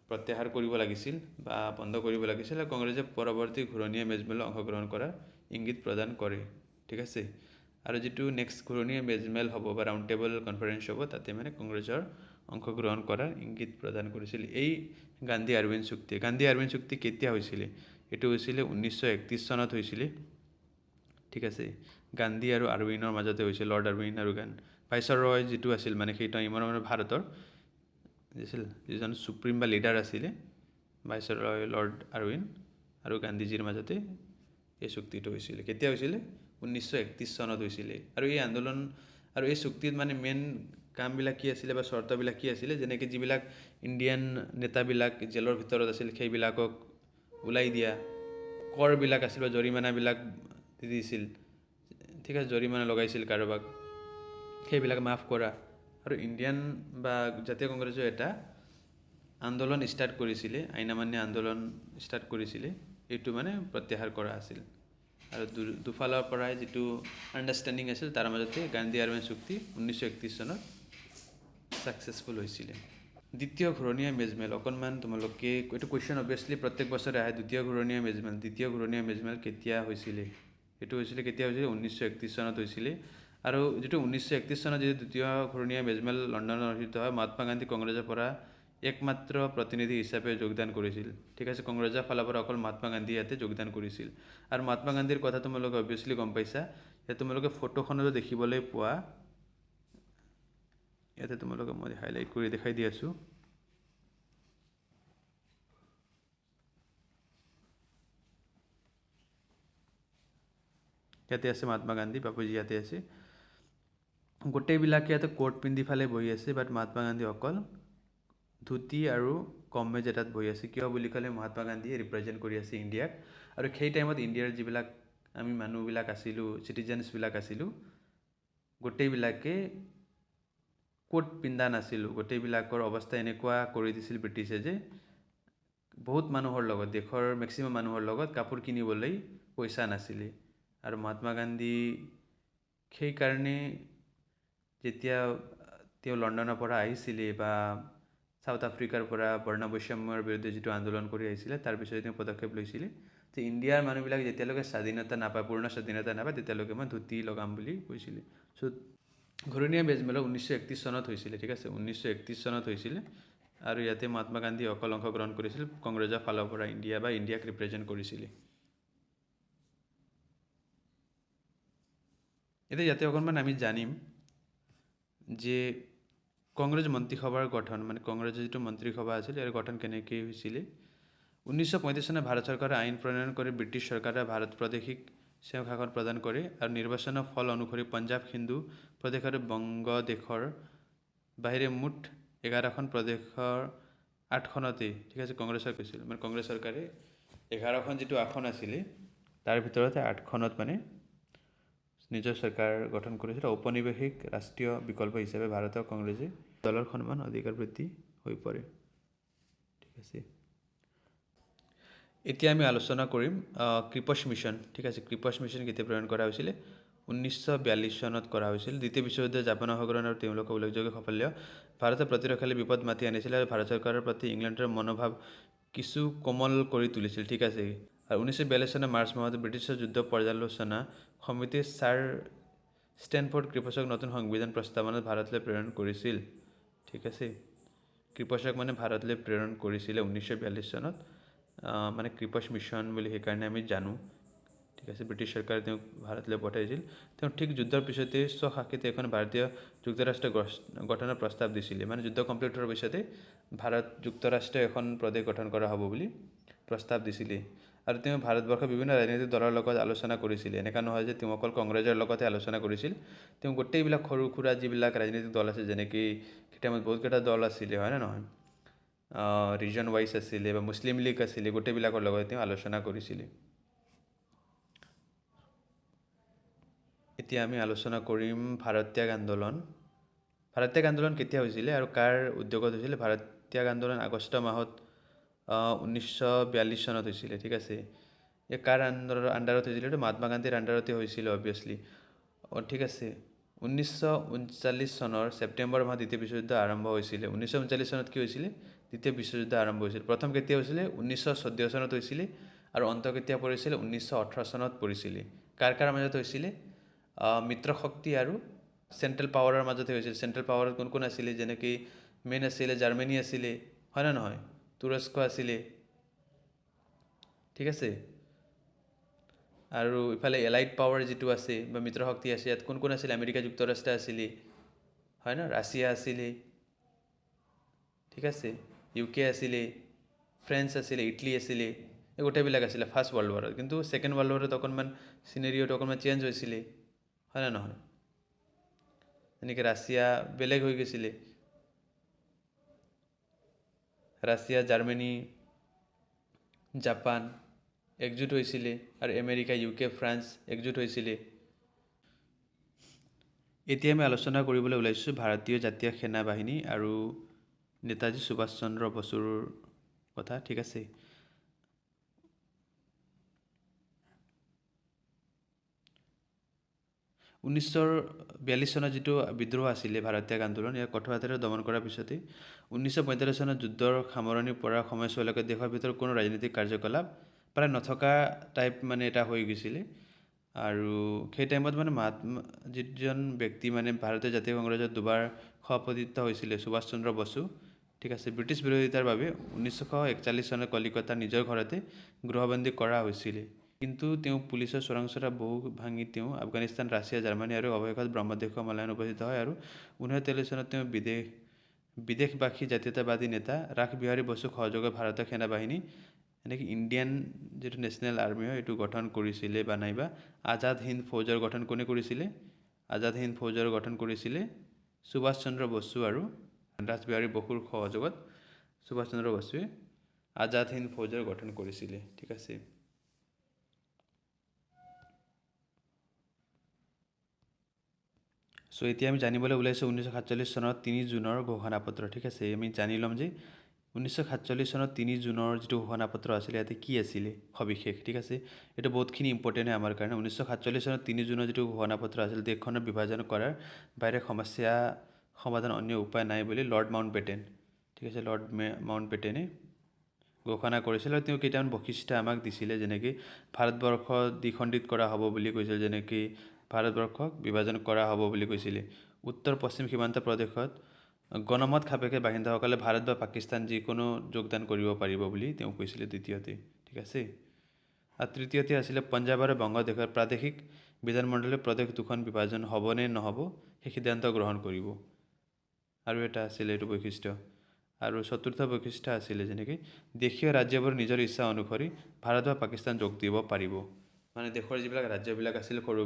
প্ৰত্যাহাৰ কৰিব লাগিছিল বা বন্ধ কৰিব লাগিছিল আৰু কংগ্ৰেছে পৰৱৰ্তী ঘূৰণীয়া মেজমেলত অংশগ্ৰহণ কৰাৰ ইংগিত প্ৰদান কৰে ঠিক আছে আৰু যিটো নেক্সট ঘূৰণীয়া মেজমেল হ'ব বা ৰাউণ্ড টেবল কনফাৰেঞ্চ হ'ব তাতে মানে কংগ্ৰেছৰ অংশগ্ৰহণ কৰাৰ ইংগিত প্ৰদান কৰিছিল এই গান্ধী আৰৱিন্দ চুক্তি কেতিয়া হৈছিলে এইটো হৈছিলে 1931 চনত হৈছিলে ঠিক আছে গান্ধী আৰু আৰৱিনৰ মাজতে হৈছিল লৰ্ড আৰৱিন আৰু ভাইচৰয় যিটো আছিল মানে সেই টাইমৰ মানে ভাৰতৰ যিজন সুপ্ৰিম বা লিডাৰ আছিলে ভাইচৰয় লৰ্ড আৰৱিন আৰু গান্ধীজীৰ মাজতে এই চুক্তিটো হৈছিলে কেতিয়া হৈছিলে 1931 চনত হৈছিলে আৰু এই আন্দোলন আৰু এই চুক্তিত মানে মেইন কামবিলাক কি আছিলে বা চৰ্তবিলাক কি আছিলে যেনেকৈ যিবিলাক ইণ্ডিয়ান নেতাবিলাক জেলৰ ভিতৰত আছিল সেইবিলাকক ওলাই দিয়া কৰবিলাক আছিল বা জৰিমনাবিলাক দিছিল ঠিক আছে জৰিমনা লগাইছিল কাৰোবাক সেইবিলাক মাফ কৰা আৰু ইণ্ডিয়ান বা জাতীয় কংগ্ৰেছৰ এটা আন্দোলন ষ্টাৰ্ট কৰিছিলে আইন অমান্য আন্দোলন ষ্টাৰ্ট কৰিছিলে এইটো মানে প্ৰত্যাহাৰ কৰা আছিল আৰু দুফালৰ পৰাই যিটো আণ্ডাৰষ্টেণ্ডিং আছিল তাৰ মাজতে গান্ধী আৰৱিন্দ চুক্তি 1931 চনত ছাকচেছফুল হৈছিলে দ্বিতীয় ঘূৰণীয়া মেজমেল অকণমান তোমালোকে এইটো কুৱেশ্যন অবভিয়াছলি প্ৰত্যেক বছৰে আহে দ্বিতীয় ঘূৰণীয়া মেজমেল কেতিয়া হৈছিলে এইটো হৈছিলে কেতিয়া হৈছিলে 1931 চনত হৈছিলে আৰু যিটো 1931 চনত যিটো দ্বিতীয় ঘূৰণীয়া মেজমেল লণ্ডনত অনুষ্ঠিত হয় মহাত্মা গান্ধী কংগ্ৰেছৰ পৰা একমাত্ৰ প্ৰতিনিধি হিচাপে যোগদান কৰিছিল ঠিক আছে কংগ্ৰেছৰ ফালৰ পৰা অকল মহাত্মা গান্ধী ইয়াতে যোগদান কৰিছিল আৰু মহাত্মা গান্ধীৰ কথা তোমালোকে অবভিয়াছলি গম পাইছা ইয়াত তোমালোকে ফটোখনতো দেখিবলৈ পোৱা ইয়াতে তোমালোকে মই হাইলাইট কৰি দেখাই দি আছোঁ ইয়াতে আছে মহাত্মা গান্ধী বাপুজী ইয়াতে আছে গোটেইবিলাকে ইয়াতে কোট পিন্ধি ফালে বহি আছে বাট মহাত্মা গান্ধী অকল ধুতি আৰু কমেজ এটাত বহি আছে কিয় বুলি ক'লে মহাত্মা গান্ধীয়ে ৰিপ্ৰেজেণ্ট কৰি আছে ইণ্ডিয়াক আৰু সেই টাইমত ইণ্ডিয়াৰ যিবিলাক আমি মানুহবিলাক আছিলোঁ চিটিজেনছবিলাক আছিলোঁ গোটেইবিলাকে কোট পিন্ধা নাছিলোঁ গোটেইবিলাকৰ অৱস্থা এনেকুৱা কৰি দিছিল ব্ৰিটিছে যে বহুত মানুহৰ লগত দেশৰ মেক্সিমাম মানুহৰ লগত কাপোৰ কিনিবলৈ পইচা নাছিলে আৰু মহাত্মা গান্ধী সেইকাৰণে যেতিয়া তেওঁ লণ্ডনৰ পৰা আহিছিলে বা সাউথ আফ্ৰিকাৰ পৰা বৰ্ণবৈষম্যৰ বিৰুদ্ধে যিটো আন্দোলন কৰি আহিছিলে তাৰ পিছতে তেওঁ পদক্ষেপ লৈছিলে যে ইণ্ডিয়াৰ মানুহবিলাক যেতিয়ালৈকে স্বাধীনতা নাপায় পূৰ্ণ স্বাধীনতা নাপায় তেতিয়ালৈকে মই ধুতি লগাম বুলি কৈছিলে চ' ঘূৰণীয়া মেজমেল 1931 চনত হৈছিলে ঠিক আছে 1931 চনত হৈছিলে আৰু ইয়াতে মহাত্মা গান্ধী অকল অংশগ্ৰহণ কৰিছিল কংগ্ৰেছৰ ফালৰ পৰা ইণ্ডিয়াক ৰিপ্ৰেজেণ্ট কৰিছিলে এতিয়া ইয়াতে অকণমান আমি জানিম যে কংগ্ৰেছ মন্ত্ৰীসভাৰ গঠন মানে কংগ্ৰেছৰ যিটো মন্ত্ৰীসভা আছিল ইয়াৰ গঠন কেনেকৈ হৈছিলে 1935 চনত ভাৰত চৰকাৰে আইন প্ৰণয়ন কৰি ব্ৰিটিছ চৰকাৰে ভাৰত প্ৰদেশিক সেউক শাসন প্ৰদান কৰে আৰু নিৰ্বাচনৰ ফল অনুসৰি পঞ্জাৱ হিন্দু প্ৰদেশ আৰু বংগদেশৰ বাহিৰে মুঠ 11খন প্ৰদেশৰ 8খনতেই ঠিক আছে কংগ্ৰেছৰ কৈছিল মানে কংগ্ৰেছ চৰকাৰে 11খন যিটো আসন আছিলে তাৰ ভিতৰত 8খনত মানে নিজৰ চৰকাৰ গঠন কৰিছিল ঔপনিৱেশিক ৰাষ্ট্ৰীয় বিকল্প হিচাপে ভাৰতৰ কংগ্ৰেছে দলৰ সন্মান অধিকাৰ বৃদ্ধি হৈ পৰে ঠিক আছে এতিয়া আমি আলোচনা কৰিম ক্ৰিপছ মিছন ঠিক আছে ক্ৰিপছ মিছন কেতিয়া প্ৰেৰণ কৰা হৈছিলে 1942 চনত কৰা হৈছিল দ্বিতীয় বিশ্বযুদ্ধ জাপানৰ অংশগ্ৰহণ আৰু তেওঁলোকৰ উল্লেখযোগ্য সাফল্য ভাৰতৰ প্ৰতিৰক্ষালৈ বিপদ মাতি আনিছিল আৰু ভাৰত চৰকাৰৰ প্ৰতি ইংলেণ্ডৰ মনোভাৱ কিছু কোমল কৰি তুলিছিল ঠিক আছে আৰু 1942 চনৰ মাৰ্চ মাহত ব্ৰিটিছৰ যুদ্ধ পৰ্যালোচনা সমিতিয়ে ছাৰ ষ্টেনফৰ্ড ক্ৰিপছক নতুন সংবিধান প্ৰস্তাৱনাত ভাৰতলৈ প্ৰেৰণ কৰিছিল ঠিক আছে ক্ৰিপছক মানে ভাৰতলৈ প্ৰেৰণ কৰিছিলে 1942 চনত মানে ক্ৰিপছ মিছন বুলি সেইকাৰণে আমি জানো ঠিক আছে ব্ৰিটিছ চৰকাৰে তেওঁক ভাৰতলৈ পঠাইছিল তেওঁ ঠিক যুদ্ধৰ পিছতে স্বশাসিত এখন ভাৰতীয় যুক্তৰাষ্ট্ৰ গঠনৰ প্ৰস্তাৱ দিছিলে মানে যুদ্ধ কমপ্লিট হোৱাৰ পিছতে ভাৰত যুক্তৰাষ্ট্ৰ এখন প্ৰদেশ গঠন কৰা হ'ব বুলি প্ৰস্তাৱ দিছিলে আৰু তেওঁ ভাৰতবৰ্ষৰ বিভিন্ন ৰাজনৈতিক দলৰ লগত আলোচনা কৰিছিল এনেকা নহয় যে তেওঁ অকল কংগ্ৰেছৰ লগতে আলোচনা কৰিছিল তেওঁ গোটেইবিলাক সৰু সুৰা যিবিলাক ৰাজনৈতিক দল আছে যেনেকৈ কেইটামান বহুতকেইটা দল আছিলে হয় নে নহয় ৰিজন ৱাইজ আছিলে বা মুছলিম লীগ আছিলে গোটেইবিলাকৰ লগত তেওঁ আলোচনা কৰিছিলে এতিয়া আমি আলোচনা কৰিম ভাৰত ত্যাগ আন্দোলন কেতিয়া হৈছিলে আৰু কাৰ উদ্যোগত হৈছিলে ভাৰত ত্যাগ আন্দোলন আগষ্ট মাহত 1942 চনত হৈছিলে ঠিক আছে এই কাৰ আণ্ডাৰত হৈছিলে এইটো মহাত্মা গান্ধীৰ আণ্ডাৰতে হৈছিলে অবভিয়াছলি ঠিক আছে 1939 চনৰ ছেপ্টেম্বৰ মাহত দ্বিতীয় বিশ্বযুদ্ধ আৰম্ভ হৈছিলে 1939 চনত কি হৈছিলে দ্বিতীয় বিশ্বযুদ্ধ আৰম্ভ হৈছিল প্ৰথম কেতিয়া হৈছিলে 1914 চনত হৈছিলে আৰু অন্ত কেতিয়া পৰিছিলে 1918 চনত পৰিছিলে কাৰ মাজত হৈছিলে মিত্ৰ শক্তি আৰু চেণ্ট্ৰেল পাৱাৰৰ মাজতে হৈছিল চেণ্ট্ৰেল পাৱাৰত কোন কোন আছিলে যেনেকৈ মেইন আছিলে জাৰ্মানী আছিলে হয় নে নহয় তুৰস্ক আছিলে ঠিক আছে আৰু ইফালে এলাইড পাৱাৰ যিটো আছে বা মিত্ৰ শক্তি আছে ইয়াত কোন কোন আছিলে আমেৰিকা যুক্তৰাষ্ট্ৰ আছিলে হয় ন ৰাছিয়া আছিলে ঠিক আছে UK আছিলে ফ্ৰেন্স আছিলে ইটালী আছিলে এই গোটেইবিলাক আছিলে ফাৰ্ষ্ট ৱৰ্ল্ড ৱাৰত কিন্তু ছেকেণ্ড ৱৰ্ল্ড ৱাৰত অকণমান চিনেৰিঅ'টো অকণমান চেঞ্জ হৈছিলে হয় নে নহয় এনেকৈ ৰাছিয়া বেলেগ হৈ গৈছিলে ৰাছিয়া জাৰ্মানী জাপান একজুট হৈছিলে আৰু আমেৰিকা UK ফ্ৰান্স একজুট হৈছিলে এতিয়া আমি আলোচনা কৰিবলৈ ওলাইছোঁ ভাৰতীয় জাতীয় সেনা বাহিনী আৰু নেতাজী সুভাষ চন্দ্ৰ বসুৰ কথা ঠিক আছে 1942 চনত যিটো বিদ্ৰোহ আছিলে ভাৰতীয় আন্দোলন ইয়াক কঠোৰ হাতেৰে দমন কৰাৰ পিছতে 1945 চনত যুদ্ধৰ সামৰণি পৰাৰ সময়ছোৱালৈকে দেশৰ ভিতৰত কোনো ৰাজনৈতিক কাৰ্যকলাপ প্ৰায় নথকা টাইপ মানে এটা হৈ গৈছিলে আৰু সেই টাইমত মানে যিজন ব্যক্তি মানে ভাৰতীয় জাতীয় কংগ্ৰেছৰ দুবাৰ সভাপতিত্ব হৈছিলে সুভাষ চন্দ্ৰ বসু ঠিক আছে ব্ৰিটিছ বিৰোধিতাৰ বাবে 1941 চনত কলিকতাৰ নিজৰ ঘৰতে গৃহবন্দী কৰা হৈছিলে কিন্তু তেওঁ পুলিচৰ চোৰাংচোৱা বহু ভাঙি তেওঁ আফগানিস্তান ৰাছিয়া জাৰ্মানী আৰু অৱশেষত ব্ৰহ্মদেশ মলয়ন উপস্থিত হয় আৰু 1943 চনত তেওঁ বিদেশবাসী জাতীয়তাবাদী নেতা ৰাস বিহাৰী বসুক সহযোগত ভাৰতীয় সেনা বাহিনী এনেকৈ ইণ্ডিয়ান যিটো নেশ্যনেল আৰ্মি হয় এইটো গঠন কৰিছিলে বা নাইবা আজাদ হিন্দ ফৌজৰ গঠন কোনে কৰিছিলে আজাদ হিন্দ ফৌজৰ গঠন কৰিছিলে সুভাষ চন্দ্ৰ বসু আৰু ৰাস বিহাৰী বসুৰ সহযোগত সুভাষ চন্দ্ৰ বসুৱে আজাদ হিন্দ ফৌজৰ গঠন কৰিছিলে ঠিক আছে সো এতিয়া আমি জানিবলৈ ওলাইছোঁ 1947 চনত 3 জুনৰ ঘোষণাপত্ৰ ঠিক আছে আমি জানি ল'ম যে 1947 চনত 3 জুনৰ যিটো ঘোষণাপত্ৰ আছিলে ইয়াতে কি আছিলে সবিশেষ ঠিক আছে এইটো বহুতখিনি ইম্পৰ্টেণ্ট হয় আমাৰ কাৰণে 1947 চনত 3 জুনৰ যিটো ঘোষণাপত্ৰ আছিল দেশখনৰ বিভাজন কৰাৰ বাহিৰে সমস্যা সমাধান অন্য উপায় নাই বুলি লৰ্ড মাউণ্টবেটেন ঠিক আছে লৰ্ড মাউণ্টবেটেনে ঘোষণা কৰিছিল আৰু তেওঁ কেইটামান বৈশিষ্ট্য আমাক দিছিলে যেনেকৈ ভাৰতবৰ্ষ দ্বিখণ্ডিত কৰা হ'ব বুলি কৈছিল যেনেকৈ ভাৰতবৰ্ষক বিভাজন কৰা হ'ব বুলি কৈছিলে উত্তৰ পশ্চিম সীমান্ত প্ৰদেশত গণমত সাপেক্ষে বাসিন্দাসকলে ভাৰত বা পাকিস্তান যিকোনো যোগদান কৰিব পাৰিব বুলি তেওঁ কৈছিলে দ্বিতীয়তে ঠিক আছে আৰু তৃতীয়তে আছিলে পঞ্জাৱ আৰু বংগদেশৰ প্ৰাদেশিক বিধানমণ্ডলীয় প্ৰদেশ দুখন বিভাজন হ'বনে নহ'ব সেই সিদ্ধান্ত গ্ৰহণ কৰিব আৰু এটা আছিলে এইটো বৈশিষ্ট্য আৰু চতুৰ্থ বৈশিষ্ট্য আছিলে যেনেকৈ দেশীয় ৰাজ্যবোৰ নিজৰ ইচ্ছা অনুসৰি ভাৰত বা পাকিস্তান যোগ দিব পাৰিব। মানে দেশৰ যিবিলাক ৰাজ্যবিলাক আছিল সৰু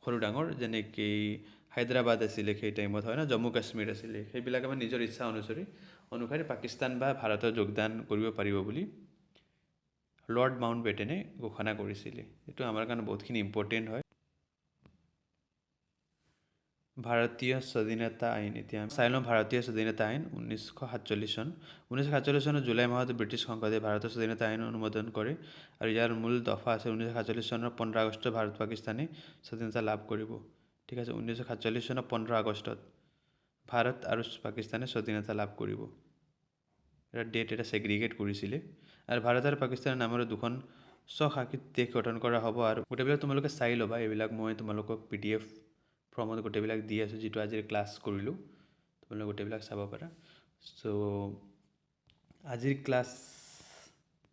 সৰু ডাঙৰ যেনেকৈ হায়দৰাবাদ আছিলে সেই টাইমত হয় না, জম্মু কাশ্মীৰ আছিলে, সেইবিলাকে মানে নিজৰ ইচ্ছা অনুসৰি পাকিস্তান বা ভাৰতত যোগদান কৰিব পাৰিব বুলি লৰ্ড মাউণ্ট বেটেনে ঘোষণা কৰিছিলে। এইটো আমাৰ কাৰণে বহুতখিনি ইম্পৰ্টেণ্ট হয়। ভাৰতীয় স্বাধীনতা আইন, এতিয়া চাই লওঁ ভাৰতীয় স্বাধীনতা আইন 1947 চন। 1947 চনৰ জুলাই মাহত ব্ৰিটিছ সংসদে ভাৰতৰ স্বাধীনতা আইন অনুমোদন কৰে আৰু ইয়াৰ মূল দফা আছে 1947 চনৰ 15 আগষ্ট ভাৰত পাকিস্তানে স্বাধীনতা লাভ কৰিব। ঠিক আছে, 1947 চনৰ 15 আগষ্টত ভাৰত আৰু পাকিস্তানে স্বাধীনতা লাভ কৰিব। এটা ডেট এটা ছেগ্ৰিগেট কৰিছিলে আৰু ভাৰত আৰু পাকিস্তানৰ নামেৰে দুখন স্বশাসিত দেশ গঠন কৰা হ'ব। আৰু গোটেইবিলাক তোমালোকে চাই ল'বা, এইবিলাক মই তোমালোকক PDF ফৰ্মত গোটেইবিলাক দি আছোঁ, যিটো আজিৰ ক্লাছ কৰিলোঁ, তোমালোকে গোটেইবিলাক চাব পাৰা। চ' আজিৰ ক্লাছ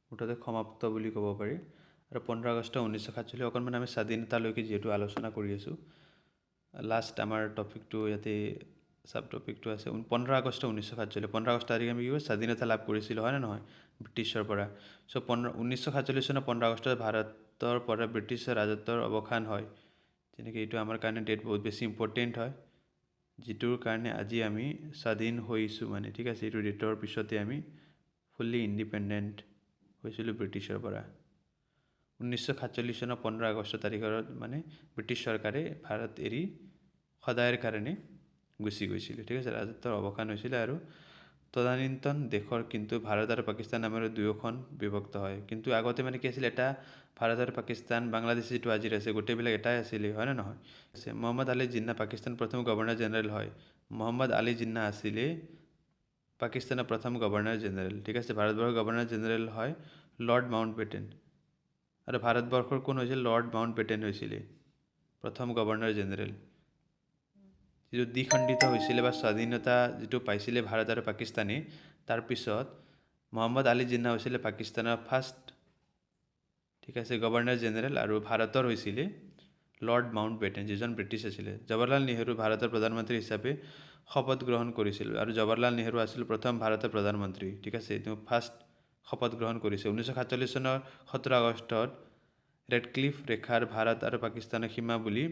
মুঠতে সমাপ্ত বুলি ক'ব পাৰি। আৰু 15 আগষ্ট 1947 অকণমান আমি স্বাধীনতালৈকে যিহেতু আলোচনা কৰি আছোঁ, লাষ্ট আমাৰ টপিকটো ইয়াতে চাব টপিকটো আছে 15 আগষ্ট 1947। 15 আগষ্ট তাৰিখে আমি কি কৰোঁ, স্বাধীনতা লাভ কৰিছিলোঁ হয় নে নহয় ব্ৰিটিছৰ পৰা। চ' 1947 চনৰ 15 আগষ্টত ভাৰতৰ পৰা ব্ৰিটিছৰ ৰাজত্বৰ অৱসান হয়। যেনেকৈ এইটো আমাৰ কাৰণে ডেট বহুত বেছি ইম্পৰ্টেণ্ট হয়, যিটোৰ কাৰণে আজি আমি স্বাধীন হৈছোঁ মানে। ঠিক আছে, এইটো ডেটৰ পিছতে আমি ফুল্লি ইণ্ডিপেণ্ডেণ্ট হৈছিলোঁ ব্ৰিটিছৰ পৰা। 1947 চনৰ 15 আগষ্ট তাৰিখত মানে ব্ৰিটিছ চৰকাৰে ভাৰত এৰি সদায়ৰ কাৰণে গুচি গৈছিলে। ঠিক আছে, ৰাজত্বৰ অৱসান হৈছিলে আৰু তদানীন্তন দেশৰ কিন্তু ভাৰত আৰু পাকিস্তান নামেৰে দুয়োখন বিভক্ত হয়। কিন্তু আগতে মানে কি আছিল, এটা ভাৰত আৰু পাকিস্তান, বাংলাদেশ যিটো আজিৰ আছে, গোটেইবিলাক এটাই আছিলে হয় নে নহয়। মহম্মদ আলী জিন্না পাকিস্তান প্ৰথম গভৰ্ণৰ জেনেৰেল হয়। মহম্মদ আলী জিন্না আছিলে পাকিস্তানৰ প্ৰথম গভৰ্ণৰ জেনেৰেল। ঠিক আছে, ভাৰতবৰ্ষৰ গভৰ্ণৰ জেনেৰেল হয় লৰ্ড মাউণ্ট বেটেন। আৰু ভাৰতবৰ্ষৰ কোন হৈছিল, লৰ্ড মাউণ্ট বেটেন হৈছিলে প্ৰথম গভৰ্ণৰ জেনেৰেল। যিটো দ্বিখণ্ডিত হৈছিলে বা স্বাধীনতা যিটো পাইছিলে ভাৰত আৰু পাকিস্তানে, তাৰপিছত মহম্মদ আলী জিন্না হৈছিলে পাকিস্তানৰ ফাৰ্ষ্ট, ঠিক আছে, গভৰ্ণৰ জেনেৰেল। আৰু ভাৰতৰ হৈছিলে লৰ্ড মাউণ্ট বেটেন, যিজন ব্ৰিটিছ আছিলে। জৱাহৰলাল নেহৰু ভাৰতৰ প্ৰধানমন্ত্ৰী হিচাপে শপত গ্ৰহণ কৰিছিল আৰু জৱাহৰলাল নেহৰু আছিল প্ৰথম ভাৰতৰ প্ৰধানমন্ত্ৰী। ঠিক আছে, তেওঁ ফাৰ্ষ্ট শপত গ্ৰহণ কৰিছে 1947 চনৰ 17 আগষ্টত। ৰেডক্লিফ ৰেখাৰ ভাৰত আৰু পাকিস্তানৰ সীমা বুলি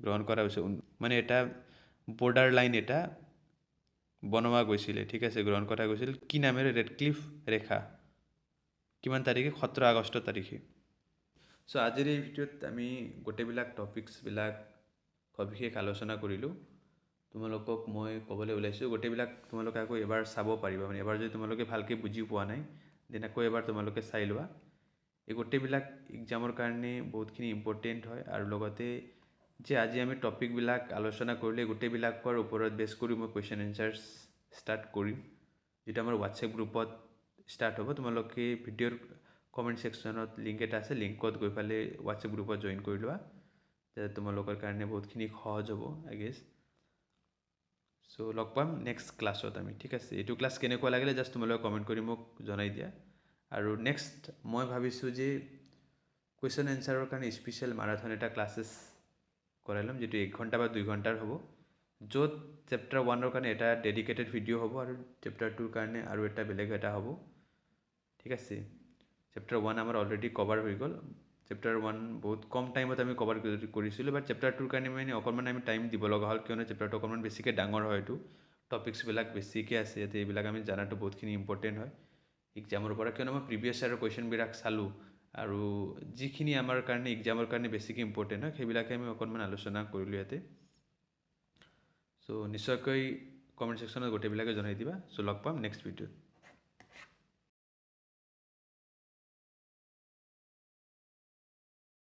গ্ৰহণ কৰা হৈছে, মানে এটা বৰ্ডাৰ লাইন এটা বনোৱা গৈছিলে। ঠিক আছে, গ্ৰহণ কৰা গৈছিল কি নামেৰে, ৰেডক্লিফ ৰেখা। কিমান তাৰিখে, 17 আগষ্ট তাৰিখে। চ' আজিৰ এই ভিডিঅ'ত আমি গোটেইবিলাক টপিকছবিলাক সবিশেষ আলোচনা কৰিলোঁ। তোমালোকক মই ক'বলৈ ওলাইছোঁ, গোটেইবিলাক তোমালোকে আকৌ এবাৰ চাব পাৰিবা। মানে এবাৰ যদি তোমালোকে ভালকৈ বুজি পোৱা নাই, দেন আকৌ এবাৰ তোমালোকে চাই লোৱা। এই গোটেইবিলাক এক্সামৰ কাৰণে বহুতখিনি ইম্পৰ্টেণ্ট হয়। আৰু লগতে যে আজি আমি টপিকবিলাক আলোচনা কৰিলে গোটেইবিলাকৰ ওপৰত বেছ কৰি মই কুৱেশ্যন এনচাৰ্ছ ষ্টাৰ্ট কৰিম, যিটো আমাৰ হোৱাটছএপ গ্ৰুপত ষ্টাৰ্ট হ'ব। তোমালোকে ভিডিঅ'ৰ কমেণ্ট ছেকশ্যনত লিংক এটা আছে, লিংকত গৈ পেলাই হোৱাটছএপ গ্ৰুপত জইন কৰি লোৱা, যাতে তোমালোকৰ কাৰণে বহুতখিনি সহজ হ'ব আই গেছ। চ' লগ পাম নেক্সট ক্লাছত আমি। ঠিক আছে, এইটো ক্লাছ কেনেকুৱা লাগিলে জাষ্ট তোমালোকে কমেণ্ট কৰি মোক জনাই দিয়া। আৰু নেক্সট মই ভাবিছোঁ যে কুৱেশ্যন এনচাৰৰ কাৰণে স্পেচিয়েল মাৰাথন এটা ক্লাছেছ কৰাই ল'ম, যিটো 1 ঘণ্টা বা 2 ঘণ্টাৰ হ'ব, য'ত চেপ্টাৰ 1ৰ কাৰণে এটা ডেডিকেটেড ভিডিঅ' হ'ব আৰু চেপ্টাৰ 2ৰ কাৰণে আৰু এটা বেলেগ এটা হ'ব। ঠিক আছে, চেপ্টাৰ 1 আমাৰ অলৰেডি কভাৰ হৈ গ'ল। চেপ্টাৰ 1 বহুত কম টাইমত আমি কভাৰ কৰিছিলোঁ, বাট চেপ্টাৰ 2ৰ কাৰণে মানে অকণমান আমি টাইম দিব লগা হ'ল, কিয়নো চেপ্টাৰটো অকণমান বেছিকৈ ডাঙৰ হয়। এইটো টপিকছবিলাক বেছিকৈ আছে ইয়াতে, এইবিলাক আমি জানাটো বহুতখিনি ইম্পৰ্টেণ্ট হয় এক্সামৰ পৰা, কিয়নো মই প্ৰিভিয়াছ ইয়াৰৰ কুৱেশ্যনবিলাক চালোঁ আৰু যিখিনি আমাৰ কাৰণে এক্সামৰ কাৰণে বেছিকৈ ইম্পৰ্টেণ্ট হয় সেইবিলাকে আমি অকণমান আলোচনা কৰিলোঁ ইয়াতে। চ' নিশ্চয়কৈ কমেণ্ট ছেকশ্যনত গোটেইবিলাকে জনাই দিবা। চ' লগ পাম নেক্সট ভিডিঅ'ত।